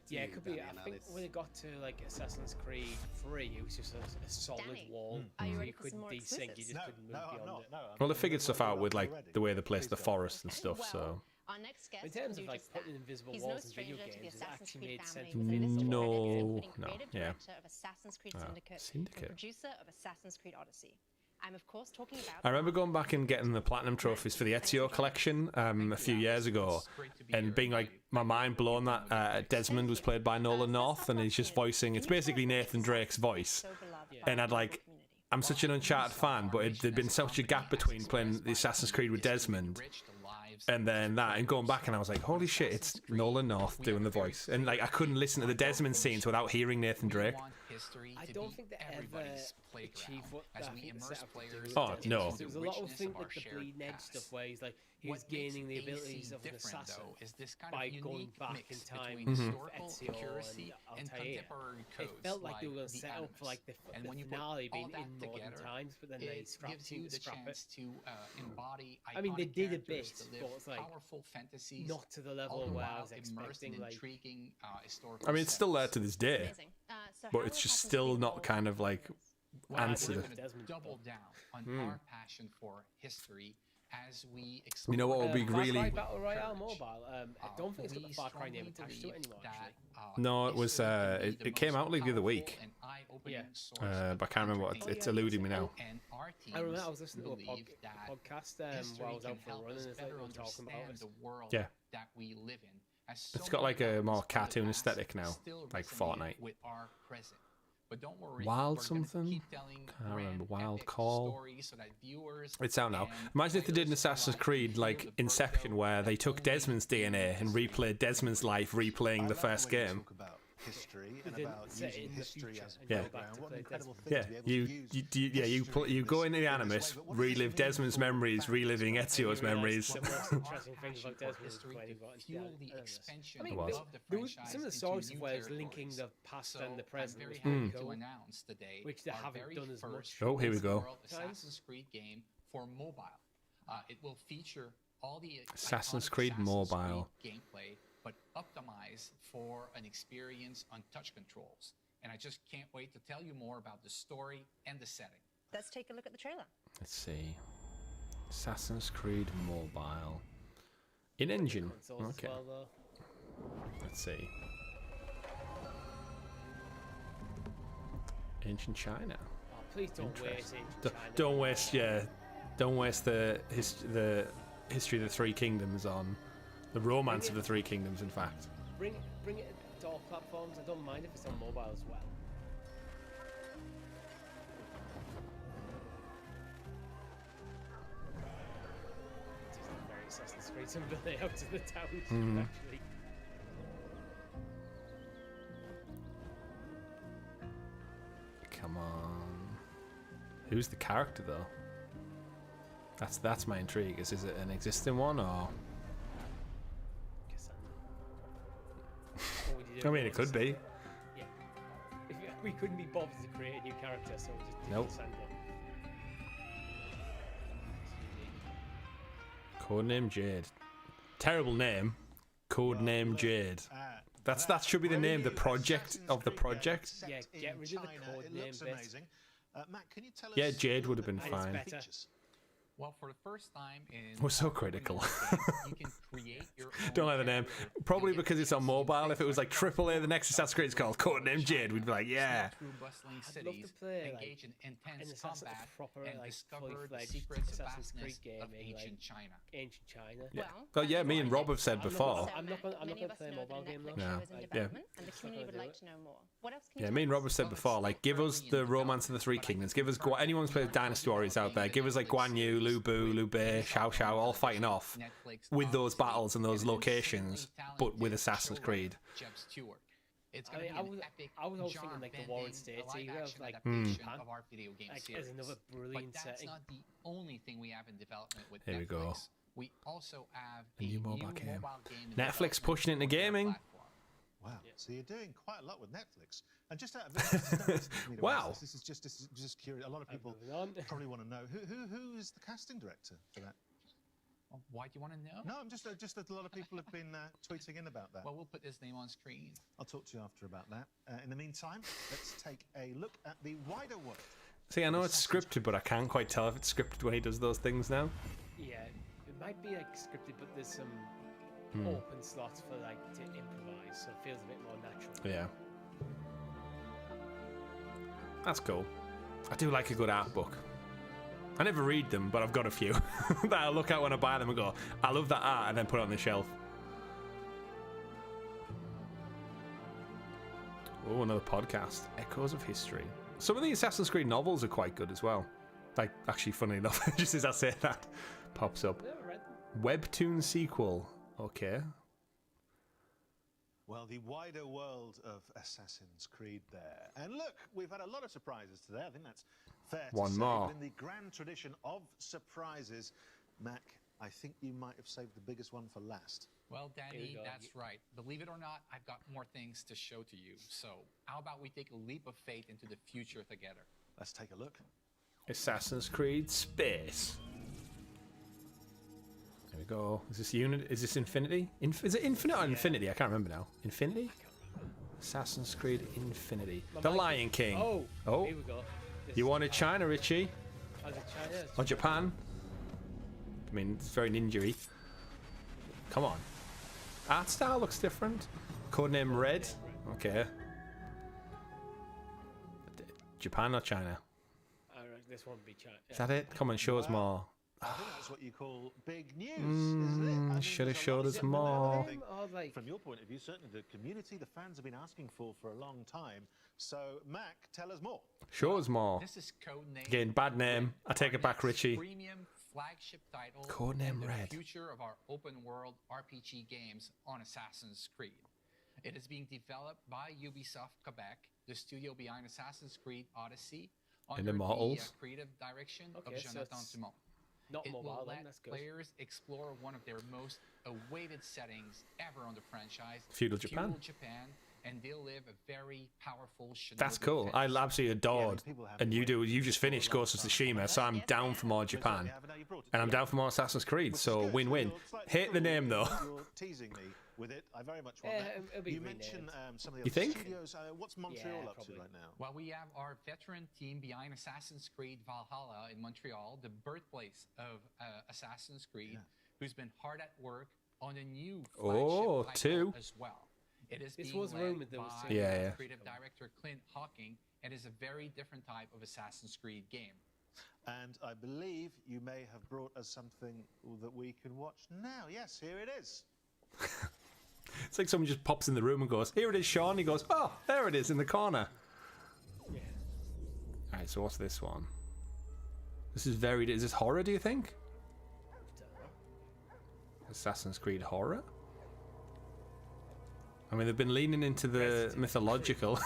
Yeah, it could be. I think when it got to like Assassin's Creed 3, it was just a solid wall. You couldn't desync, you just couldn't move beyond it. Well, they figured stuff out with like the way they placed the forest and stuff, so. Our next guest In terms of like just putting that. invisible He's walls no in video stranger to the games, it Assassin's actually Creed made family sense. within its No, including no, creative yeah. director of Assassin's Creed Syndicate, Syndicate. and producer of Assassin's Creed Odyssey. I'm of course talking about. I remember going back and getting the platinum trophies for the Ezio collection a few years ago, and being like my mind blown that Desmond was played by Nolan North, and he's just voicing. It's basically Nathan Drake's voice, and I'm such an Uncharted fan, but there'd been such a gap between playing the Assassin's Creed with Desmond and then that, and going back, and I was like, holy shit, it's Nolan North doing the voice, and like I couldn't listen to the Desmond scenes without hearing Nathan Drake. I don't think they ever achieved what that set up to do. Oh, no. There was a lot of things like the bleeding edge stuff where he's like he's gaining the abilities of an assassin by going back in time for Ezio and Altair. It felt like they were going to set up for like the finale being in modern times, but then they scrapped it. I mean, they did a bit, but it's like not to the level where I was expecting. Like, I mean, it's still there to this day, but it's just still not kind of like answered. Double down on our passion for history as we explore. You know what would be really? Far Cry Battle Royale mobile. I don't think it's got the Far Cry name attached to it anymore. Actually. No, it was. It came out like the other week. Yeah. But I can't remember what. It's eluding me now. I remember I was listening to a podcast while I was out for a run, and it's like we were talking about it. The world Yeah. that we live in. It's got like a more cartoon aesthetic now, like Fortnite. With our present. But don't worry, Wild we're something? keep telling I remember grand Wild epic Call. stories so that viewers It's out now. and Imagine if they did an Assassin's Creed like Inception, where they took Desmond's DNA and replayed Desmond's life, replaying the first game. History and about using history as Yeah. background. What an incredible thing Yeah, to be able to use. you go into the Animus, relive Desmond's memories, reliving Ezio's memories. The most interesting things about Desmond was when he got into the expansion I mean, was. there was some of the stories of where it's linking the past and the present was pretty cool, which they haven't done as much. Oh, here we go. Assassin's Creed game for mobile. It will feature all the Assassin's iconic Creed Assassin's Mobile. Creed gameplay, but optimized for an experience on touch controls. And I just can't wait to tell you more about the story and the setting. Let's take a look at the trailer. Let's see. Assassin's Creed Mobile. In engine. Okay. Let's see. Ancient China. Oh, please don't waste Ancient China. Don't waste, don't waste the history of the Three Kingdoms on the romance of the Three Kingdoms. In fact, Bring it to all platforms. I don't mind if it's on mobile as well. It's just very Assassin's Creed. Some of the layouts of the towns actually. come on. Who's the character though? That's my intrigue. Is it an existing one or? I mean, it could be. Yeah. We couldn't be bothered to create a new character, so we just did Nope. Cassandra. Codename Jade. Terrible name. Codename Jade. That should be the name. The project of the project. Yeah, get rid of the code It name looks bit. amazing. Matt, can you tell us? Yeah, Jade would have been And fine. it's better. Well, for the first time in We're so critical. you can create your own Don't like the name. Probably because it's on mobile. If it was like AAA, the next Assassin's Creed is called Codename Jade, we'd be like, yeah. through bustling I'd love to cities, play, engage in intense an combat, proper, and like, discover the fully-fledged secrets and Assassin's Creed vastness game of in, ancient like, China. Ancient China. Yeah. Oh yeah, me and Rob have said before. I'm not gonna play a mobile game though. No. Like, Yeah. And the community would like to know more. What else can you Yeah, tell me and us? Rob have said before, like, give us the Romance of the Three Kingdoms. Give us anyone's played Dynasty Warriors out there. Give us like Guan Yu, Lu Bu, Liu Bei, Xiao Xiao, all fighting off with those battles and those locations, but with Assassin's Creed. It's I going mean, to be an epic, I was also thinking like the Warren State live-action of like adaptation Japan, of our video game like, series. as another brilliant but that's setting. not the only thing we have in development with Here Netflix. we go. We also have A new mobile game. game in Netflix pushing it into gaming. Wow. So you're doing quite a lot with Netflix. And just out of interest, Wow. This is just curious. A lot of people probably want to know who is the casting director for that. Well, why do you want to know? No, I'm just a lot of people have been tweeting in about that. Well, we'll put his name on screen. I'll talk to you after about that. In the meantime, let's take a look at the wider world. See, I know it's scripted, but I can't quite tell if it's scripted when he does those things now. Yeah, it might be like scripted, but there's some open slots for like to improvise, so it feels a bit more natural. Yeah. That's cool. I do like a good art book. I never read them, but I've got a few that I look at when I buy them and go, I love that art, and then put it on the shelf. Oh, another podcast. Echoes of History. Some of the Assassin's Creed novels are quite good as well. Like, actually, funny enough, just as I say that, pops up. Webtoon sequel. Okay. Well, the wider world of Assassin's Creed there. And look, we've had a lot of surprises today. I think that's fair to One say. more. But in the grand tradition of surprises, Mac, I think you might have saved the biggest one for last. Well, Danny, that's right. Believe it or not, I've got more things to show to you. So how about we take a leap of faith into the future together? Let's take a look. Assassin's Creed Space. There we go. Is this Unity? Is this Infinity? Is it Infinite or Infinity? I can't remember now. Infinity? Assassin's Creed Infinity. The Lion King. Oh, here we go. You wanted China, Richie? Oh, is it China? Or Japan? I mean, it's very ninja-y. Come on. Art style looks different. Codename Red. Okay. Japan or China? This won't be China. Is that it? Come on, show us more. I think that's what you call big news, isn't it? Should have showed us more. From your point of view, certainly the community, the fans have been asking for a long time. So, Mac, tell us more. Show us more. This is Codename Again, bad name. I take it back, Richie. Premium flagship title. Codename and Red. The future of our open world RPG games on Assassin's Creed. It is being developed by Ubisoft Quebec, the studio behind Assassin's Creed Odyssey, under Immortals. the creative direction of Okay, so Jonathan it's Simon. not It mobile will then, let that's good. players explore one of their most awaited settings ever on the franchise, Feudal Japan. And they'll live a very powerful That's shinobi cool. fetish. I absolutely adored. And you do. You just finished Ghost of Tsushima, so I'm down for more Japan. And I'm down for more Assassin's Creed, so win-win. Hate the name, though. You're teasing me with it. I very much want that. You mentioned some of the You other think? studios. What's Montreal up to right now? Well, we have our veteran team behind Assassin's Creed Valhalla in Montreal, the birthplace of Assassin's Creed, who's been hard at work on a new flagship title as well. It is This being was led rumored there was by two. Yeah. creative director Clint Hawking, and is a very different type of Assassin's Creed game. And I believe you may have brought us something that we can watch now. Yes, here it is. It's like someone just pops in the room and goes, "Here it is, Sean." He goes, "Oh, there it is in the corner." Yeah. All right, so what's this one? This is very... Is this horror, do you think? Assassin's Creed horror? I mean, they've been leaning into the mythological.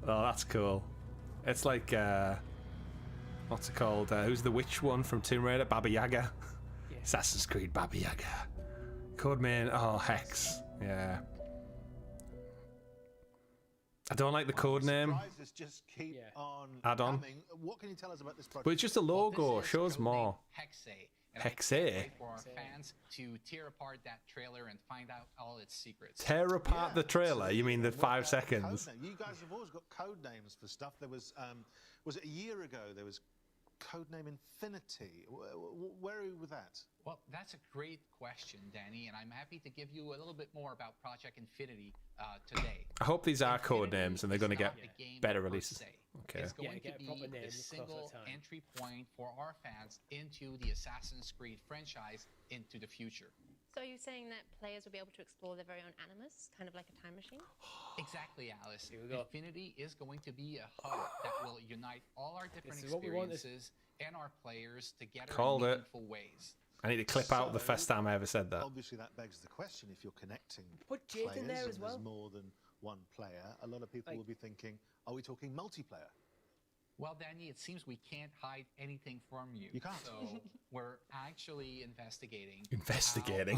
Oh, that's cool. It's like, what's it called? Who's the witch one from Tomb Raider? Baba Yaga. Yeah. Assassin's Creed Baba Yaga. Codename, Hexe. Yeah. I don't like the codename. Just keep on add-on. coming. What can you tell us about this project? But it's just a logo. Shows more. Hexe. Hexe. For our fans to tear apart that trailer and find out all its secrets. Tear apart the trailer? You mean the 5 seconds? You guys have always got code names for stuff. There was it a year ago? There was Codename Infinity. Where are you with that? Well, that's a great question, Danny, and I'm happy to give you a little bit more about Project Infinity today. I hope these are code names and they're going to get better releases. Okay. It's going to be the single entry point for our fans into the Assassin's Creed franchise into the future. So are you saying that players will be able to explore their very own animus, kind of like a time machine? Exactly, Alice. Infinity is going to be a hub that will unite all our different experiences and our players together in meaningful ways. I need to clip out the first time I ever said that. Obviously, that begs the question: if you're connecting Put Jade players in there and as well. there's more than one player, a lot of people will be thinking, "Are we talking multiplayer?" Well, Danny, it seems we can't hide anything from you. You can't. So we're actually investigating.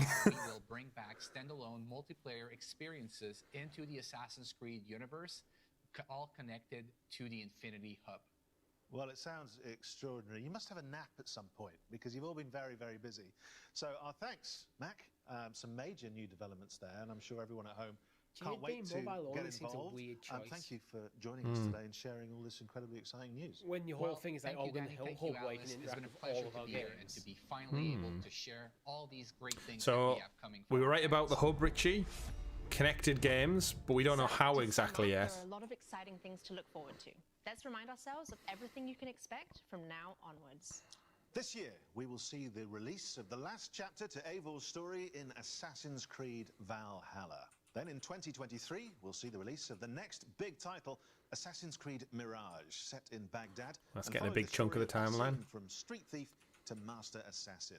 How we will bring back standalone multiplayer experiences into the Assassin's Creed universe, all connected to the Infinity Hub. Well, it sounds extraordinary. You must have a nap at some point because you've all been very, very busy. So our thanks, Mac. Some major new developments there, and I'm sure everyone at home can't wait to get involved. Thank you for joining us today and sharing all this incredibly exciting news. When your whole thing is like, thank you, when Danny. the Thank whole you, way Alice. can It's been a interact with pleasure all of to our be here and games. to be finally able to share all these great things that So we have coming we were forward. right about the hub, Richie. Connected games, but we don't know how exactly yet. There are a lot of exciting things to look forward to. Let's remind ourselves of everything you can expect from now onwards. This year, we will see the release of the last chapter to Eivor's story in Assassin's Creed Valhalla. Then in 2023, we'll see the release of the next big title, Assassin's Creed Mirage, set in Baghdad. That's getting a big chunk of the timeline. From street thief to master assassin.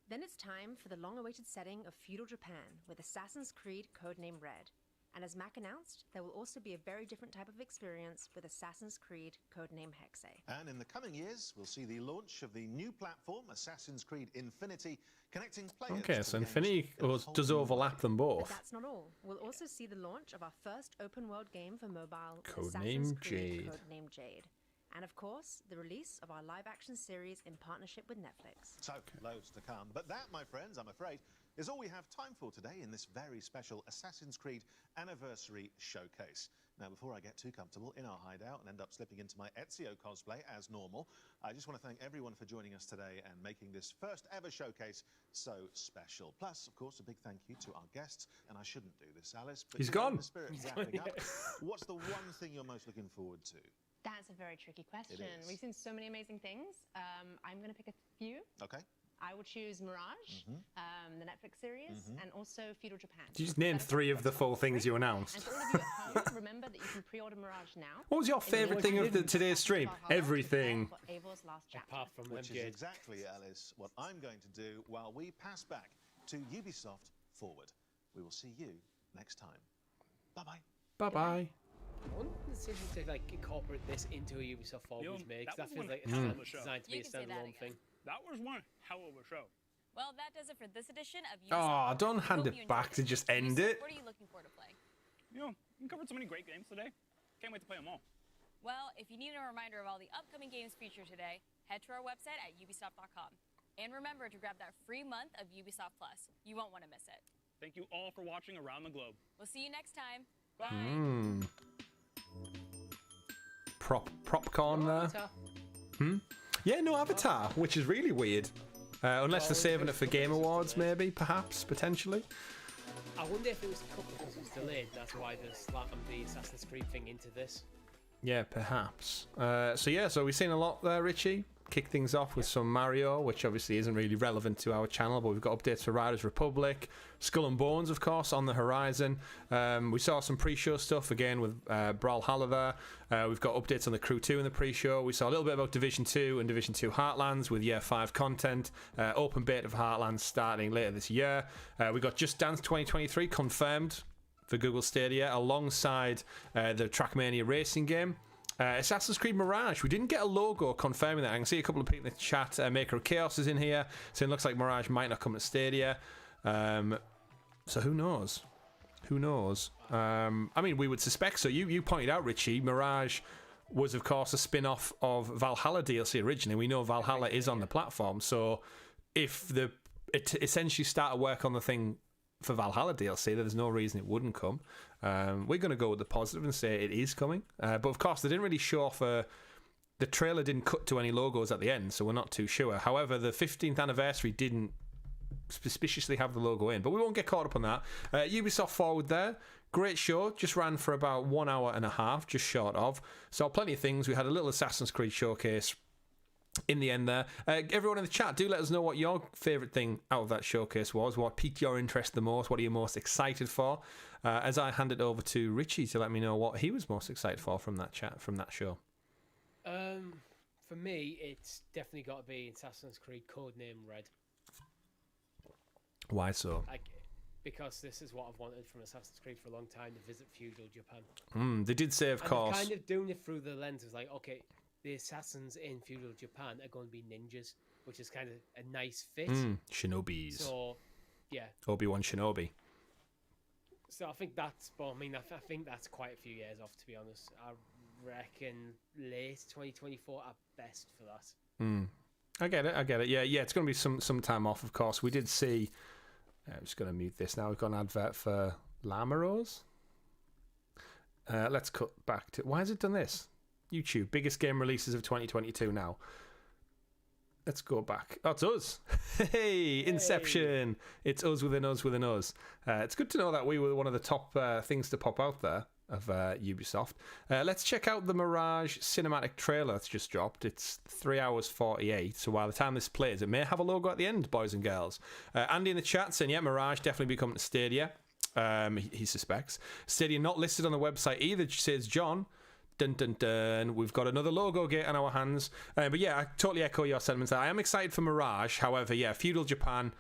Then it's time for the long-awaited setting of feudal Japan with Assassin's Creed Codename Red. And as Mac announced, there will also be a very different type of experience with Assassin's Creed Codename Hexe. And in the coming years, we'll see the launch of the new platform, Assassin's Creed Infinity, connecting players. Okay, so Infinity does overlap them But both. that's not all. We'll also see the launch of our first open-world game for mobile, Codename Assassin's Creed Jade. Codename Jade. And of course, the release of our live-action series in partnership with Netflix. So, loads to come. But that, my friends, I'm afraid, is all we have time for today in this very special Assassin's Creed Anniversary Showcase. Now, before I get too comfortable in our hideout and end up slipping into my Ezio cosplay as normal, I just want to thank everyone for joining us today and making this first ever showcase so special. Plus, of course, a big thank you to our guests. And I shouldn't do this, Alice, but He's you know, gone. the spirit is wrapping up. What's the one thing you're most looking forward to? That's a very tricky question. is. We've seen so many amazing things. I'm going to pick a few. Okay. I would choose Mirage, the Netflix series, and also Feudal Japan. You just named 3 of the 4 things you announced. And for all of you at home, remember that you can pre-order Mirage now. What was your favourite thing of today's stream? Everything. For Eivor's last chapter. Apart from Which is exactly, Alice, what I'm going to do while we pass back to Ubisoft Forward. We will see you next time. Bye-bye. Bye-bye. I wonder the decision to like incorporate this into a Ubisoft Forward was made, 'cause that feels like it's designed to be a standalone thing. That was one hell of a show. Well, that does it for this edition of Oh, Ubisoft. don't hand Hope you it back enjoyed to just end it. What are you looking forward to play? You know, we covered so many great games today. Can't wait to play them all. Well, if you need a reminder of all the upcoming games featured today, head to our website at ubisoft.com. And remember to grab that free month of Ubisoft Plus. You won't want to miss it. Thank you all for watching around the globe. We'll see you next time. Bye. Propcorn there. Yeah, no Avatar, which is really weird. Unless they're saving it for Game Awards, maybe, perhaps, potentially. I wonder if it was cut because it was delayed. That's why they slammed the Assassin's Creed thing into this. Yeah, perhaps. So we've seen a lot there, Richie. Kick things off with some Mario, which obviously isn't really relevant to our channel, but we've got updates for Riders Republic, Skull and Bones, of course, on the horizon. We saw some pre-show stuff again with Brawlhalla there. We've got updates on the Crew 2 in the pre-show. We saw a little bit about Division 2 and Division 2 Heartlands with Year 5 content. Open beta of Heartlands starting later this year. We got Just Dance 2023 confirmed for Google Stadia alongside the Trackmania racing game. Assassin's Creed Mirage, we didn't get a logo confirming that. I can see a couple of people in the chat. Maker of Chaos is in here, so it looks like Mirage might not come to Stadia. So who knows? Who knows? I mean, we would suspect so. You pointed out, Richie, Mirage was, of course, a spin-off of Valhalla DLC originally. We know Valhalla is on the platform, so if it essentially started work on the thing for Valhalla DLC, there's no reason it wouldn't come. We're going to go with the positive and say it is coming. But of course, they didn't really show off a the trailer didn't cut to any logos at the end, so we're not too sure. However, the 15th anniversary didn't suspiciously have the logo in, but we won't get caught up on that. Ubisoft Forward there. Great show, just ran for about 1 hour and a half, just short of. So plenty of things. We had a little Assassin's Creed showcase in the end there. Everyone in the chat, do let us know what your favourite thing out of that showcase was, what piqued your interest the most, what are you most excited for, as I hand it over to Richie to let me know what he was most excited for from that chat, from that show. For me, it's definitely got to be Assassin's Creed Codename Red. Why so? Because this is what I've wanted from Assassin's Creed for a long time, to visit feudal Japan. They did say, of course. Kind of doing it through the lens of like, okay, the assassins in feudal Japan are going to be ninjas, which is kind of a nice fit. Shinobis. So, yeah. Obi-Wan Shinobi. So I think that's, but I mean, I think that's quite a few years off, to be honest. I reckon late 2024 at best for that. I get it. Yeah, it's going to be some time off, of course. We did see... I'm just going to mute this now. We've got an advert for Llama Rose. Let's cut back to... Why has it done this? YouTube, biggest game releases of 2022 now. Let's go back. Oh, it's us. Hey, Inception. It's us within us within us. It's good to know that we were one of the top things to pop out there of Ubisoft. Let's check out the Mirage cinematic trailer that's just dropped. It's 3 hours 48, so by the time this plays, it may have a logo at the end, boys and girls. Andy in the chat saying, yeah, Mirage definitely be coming to Stadia. He suspects. Stadia not listed on the website either, says John. Dun dun dun. We've got another logo gate on our hands. But yeah, I totally echo your sentiments there. I am excited for Mirage. However, yeah, feudal Japan,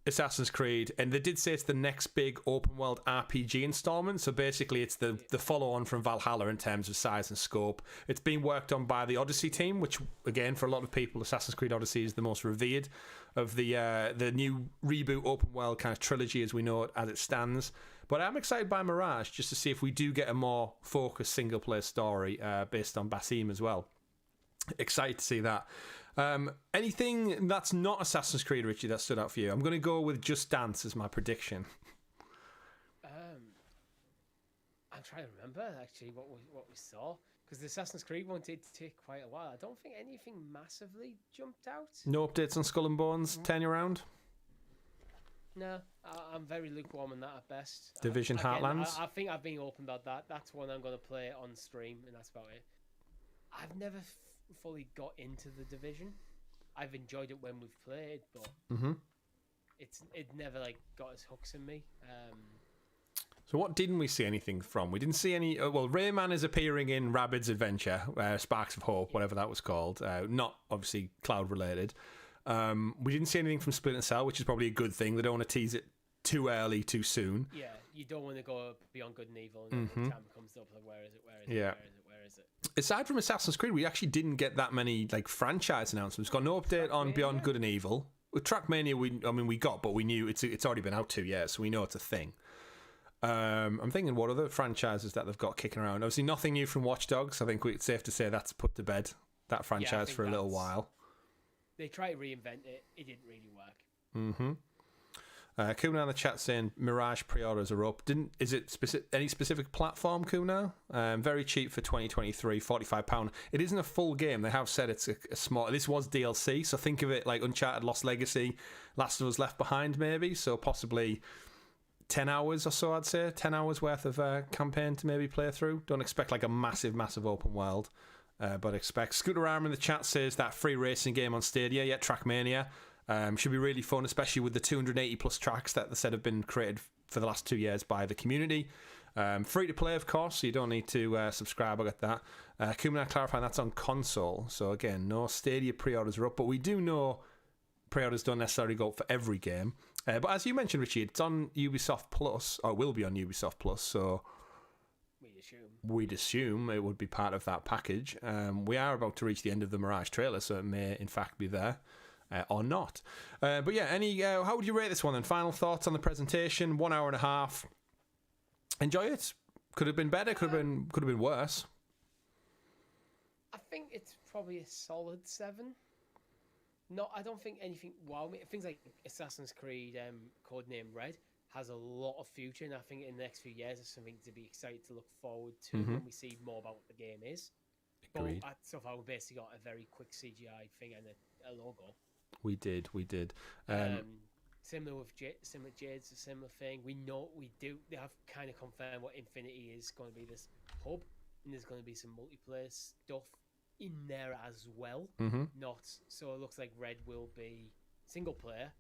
Assassin's Creed, and they did say it's the next big open world RPG installment. So basically, it's the follow on from Brawlhalla in terms of size and scope. It's being worked on by the Odyssey team, which again, for a lot of people, Assassin's Creed Odyssey is the most revered of the new reboot open world kind of trilogy as we know it as it stands. But I'm excited by Mirage just to see if we do get a more focused single player story based on Basim as well. Excited to see that. Anything that's not Assassin's Creed, Richie, that stood out for you? I'm going to go with Just Dance as my prediction. I'm trying to remember actually what we saw, because the Assassin's Creed one did take quite a while. I don't think anything massively jumped out. No updates on Skull and Bones turning around? No, I'm very lukewarm on that at best. Division Heartlands? I think I've been open about that. That's one I'm going to play on stream, and that's about it. I've never fully got into the Division. I've enjoyed it when we've played, but it never like got its hooks in me. So what didn't we see anything from? We didn't see any... well, Rayman is appearing in Rabbids Adventure, Sparks of Hope, whatever that was called. Not, obviously, cloud-related. We didn't see anything from Splinter Cell, which is probably a good thing. They don't want to tease it too early, too soon. Yeah, you don't want to go beyond good and evil, and then the time comes up, like, where is it? Aside from Assassin's Creed, we actually didn't get that many like franchise announcements. Got no update on Beyond Good and Evil. With Trackmania, we got, but we knew it's already been out 2 years, so we know it's a thing. I'm thinking, what other franchises that they've got kicking around? Obviously, nothing new from Watch Dogs. I think it's safe to say that's put to bed, that franchise, for a little while. They tried to reinvent it. It didn't really work. Kuna in the chat saying Mirage pre-orders are up. Is it any specific platform, Kuna? Very cheap for 2023, £45. It isn't a full game. They have said it's a small... This was DLC, so think of it like Uncharted Lost Legacy, Last of Us Left Behind, maybe. So possibly 10 hours or so, I'd say. 10 hours worth of campaign to maybe play through. Don't expect like a massive open world, but expect... Scooter Arm in the chat says that free racing game on Stadia, Trackmania. Should be really fun, especially with the 280 plus tracks that they said have been created for the last 2 years by the community. Free to play, of course, so you don't need to subscribe. I got that. Kumina clarifying that's on console. So again, no Stadia pre-orders are up, but we do know pre-orders don't necessarily go up for every game. But as you mentioned, Richie, it's on Ubisoft Plus, or will be on Ubisoft Plus, so we'd assume it would be part of that package. We are about to reach the end of the Mirage trailer, so it may in fact be there. Or not. But yeah, how would you rate this one then? Final thoughts on the presentation? 1 hour and a half. Enjoy it. Could have been better, could have been worse. I think it's probably a solid 7. I don't think anything wow. Things like Assassin's Creed Codename Red has a lot of future, and I think in the next few years there's something to be excited to look forward to when we see more about what the game is. Agreed. But so far, we basically got a very quick CGI thing and a logo. We did. Similar with Jade's a similar thing. They have kind of confirmed what Infinity is going to be, this hub, and there's going to be some multiplayer stuff in there as well. Mm-hmm. So it looks like Red will be single player,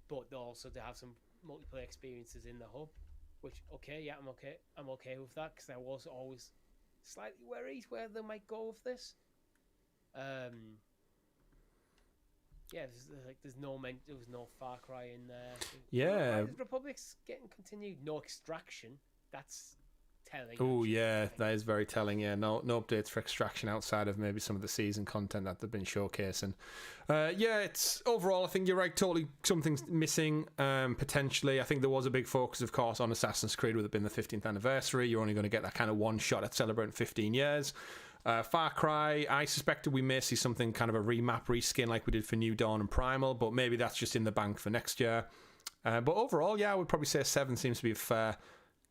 but also to have some multiplayer experiences in the hub. Which I'm okay with that, because I was always slightly worried where they might go with this. There was no Far Cry in there. Yeah. Republic's getting continued. No Extraction. That's telling. Oh yeah, that is very telling. Yeah, no updates for Extraction outside of maybe some of the season content that they've been showcasing. It's overall, I think you're right. Totally, something's missing. Potentially, I think there was a big focus, of course, on Assassin's Creed with it being the 15th anniversary. You're only going to get that kind of one shot at celebrating 15 years. Far Cry, I suspected we may see something kind of a remap, reskin like we did for New Dawn and Primal, but maybe that's just in the bank for next year. But overall, I would probably say 7 seems to be a fair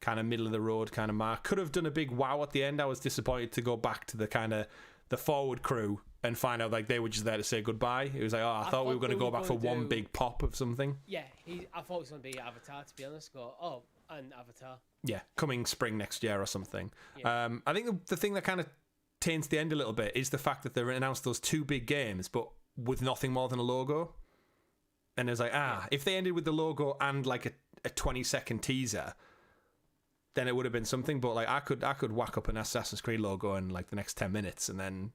kind of middle of the road kind of mark. Could have done a big wow at the end. I was disappointed to go back to the kind of the Forward crew and find out like they were just there to say goodbye. It was like, I thought we were going to go back for one big pop of something. Yeah, I thought it was going to be Avatar, to be honest. And Avatar. Yeah, coming spring next year or something. Yeah. I think the thing that kind of taints the end a little bit is the fact that they announced those 2 big games, but with nothing more than a logo. And it's like, if they ended with the logo and like a 20-second teaser, then it would have been something. But like I could whack up an Assassin's Creed logo in like the next 10 minutes, and then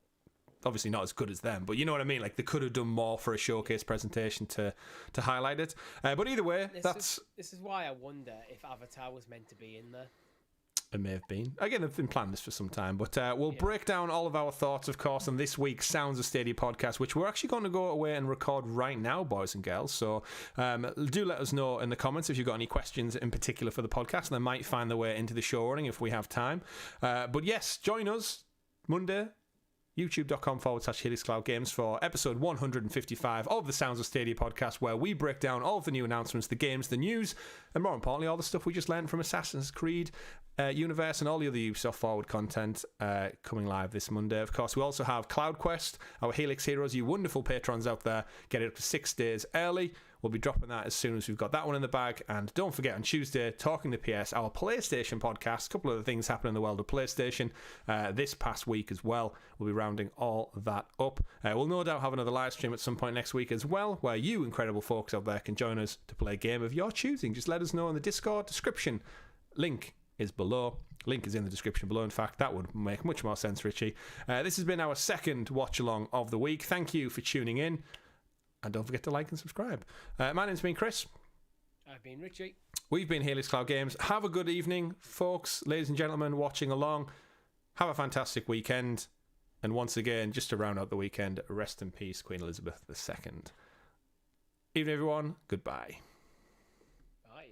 obviously not as good as them, but you know what I mean. Like they could have done more for a showcase presentation to highlight it. But either way, this is why I wonder if Avatar was meant to be in there. It may have been. Again, they've been planning this for some time, but we'll break down all of our thoughts, of course, on this week's Sounds of Stadia podcast, which we're actually going to go away and record right now, boys and girls. So do let us know in the comments if you've got any questions in particular for the podcast, and they might find their way into the show running if we have time. But yes, join us Monday, youtube.com/Helix Cloud Games for episode 155 of the Sounds of Stadia podcast, where we break down all of the new announcements, the games, the news, and more importantly, all the stuff we just learned from Assassin's Creed universe and all the other Ubisoft Forward content coming live this Monday. Of course, we also have CloudQuest, our Helix Heroes, you wonderful patrons out there, get it up to 6 days early. We'll be dropping that as soon as we've got that one in the bag. And don't forget, on Tuesday, Talking to PS, our PlayStation podcast. A couple of the things happen in the world of PlayStation this past week as well. We'll be rounding all that up. We'll no doubt have another live stream at some point next week as well, where you incredible folks out there can join us to play a game of your choosing. Just let us know in the Discord description. Link is below. Link is in the description below. In fact, that would make much more sense, Richie. This has been our second watch along of the week. Thank you for tuning in. And don't forget to like and subscribe. My name's been Chris. I've been Richie. We've been Helix Cloud Games. Have a good evening, folks, ladies and gentlemen, watching along. Have a fantastic weekend. And once again, just to round out the weekend, rest in peace, Queen Elizabeth II. Evening, everyone. Goodbye. Bye.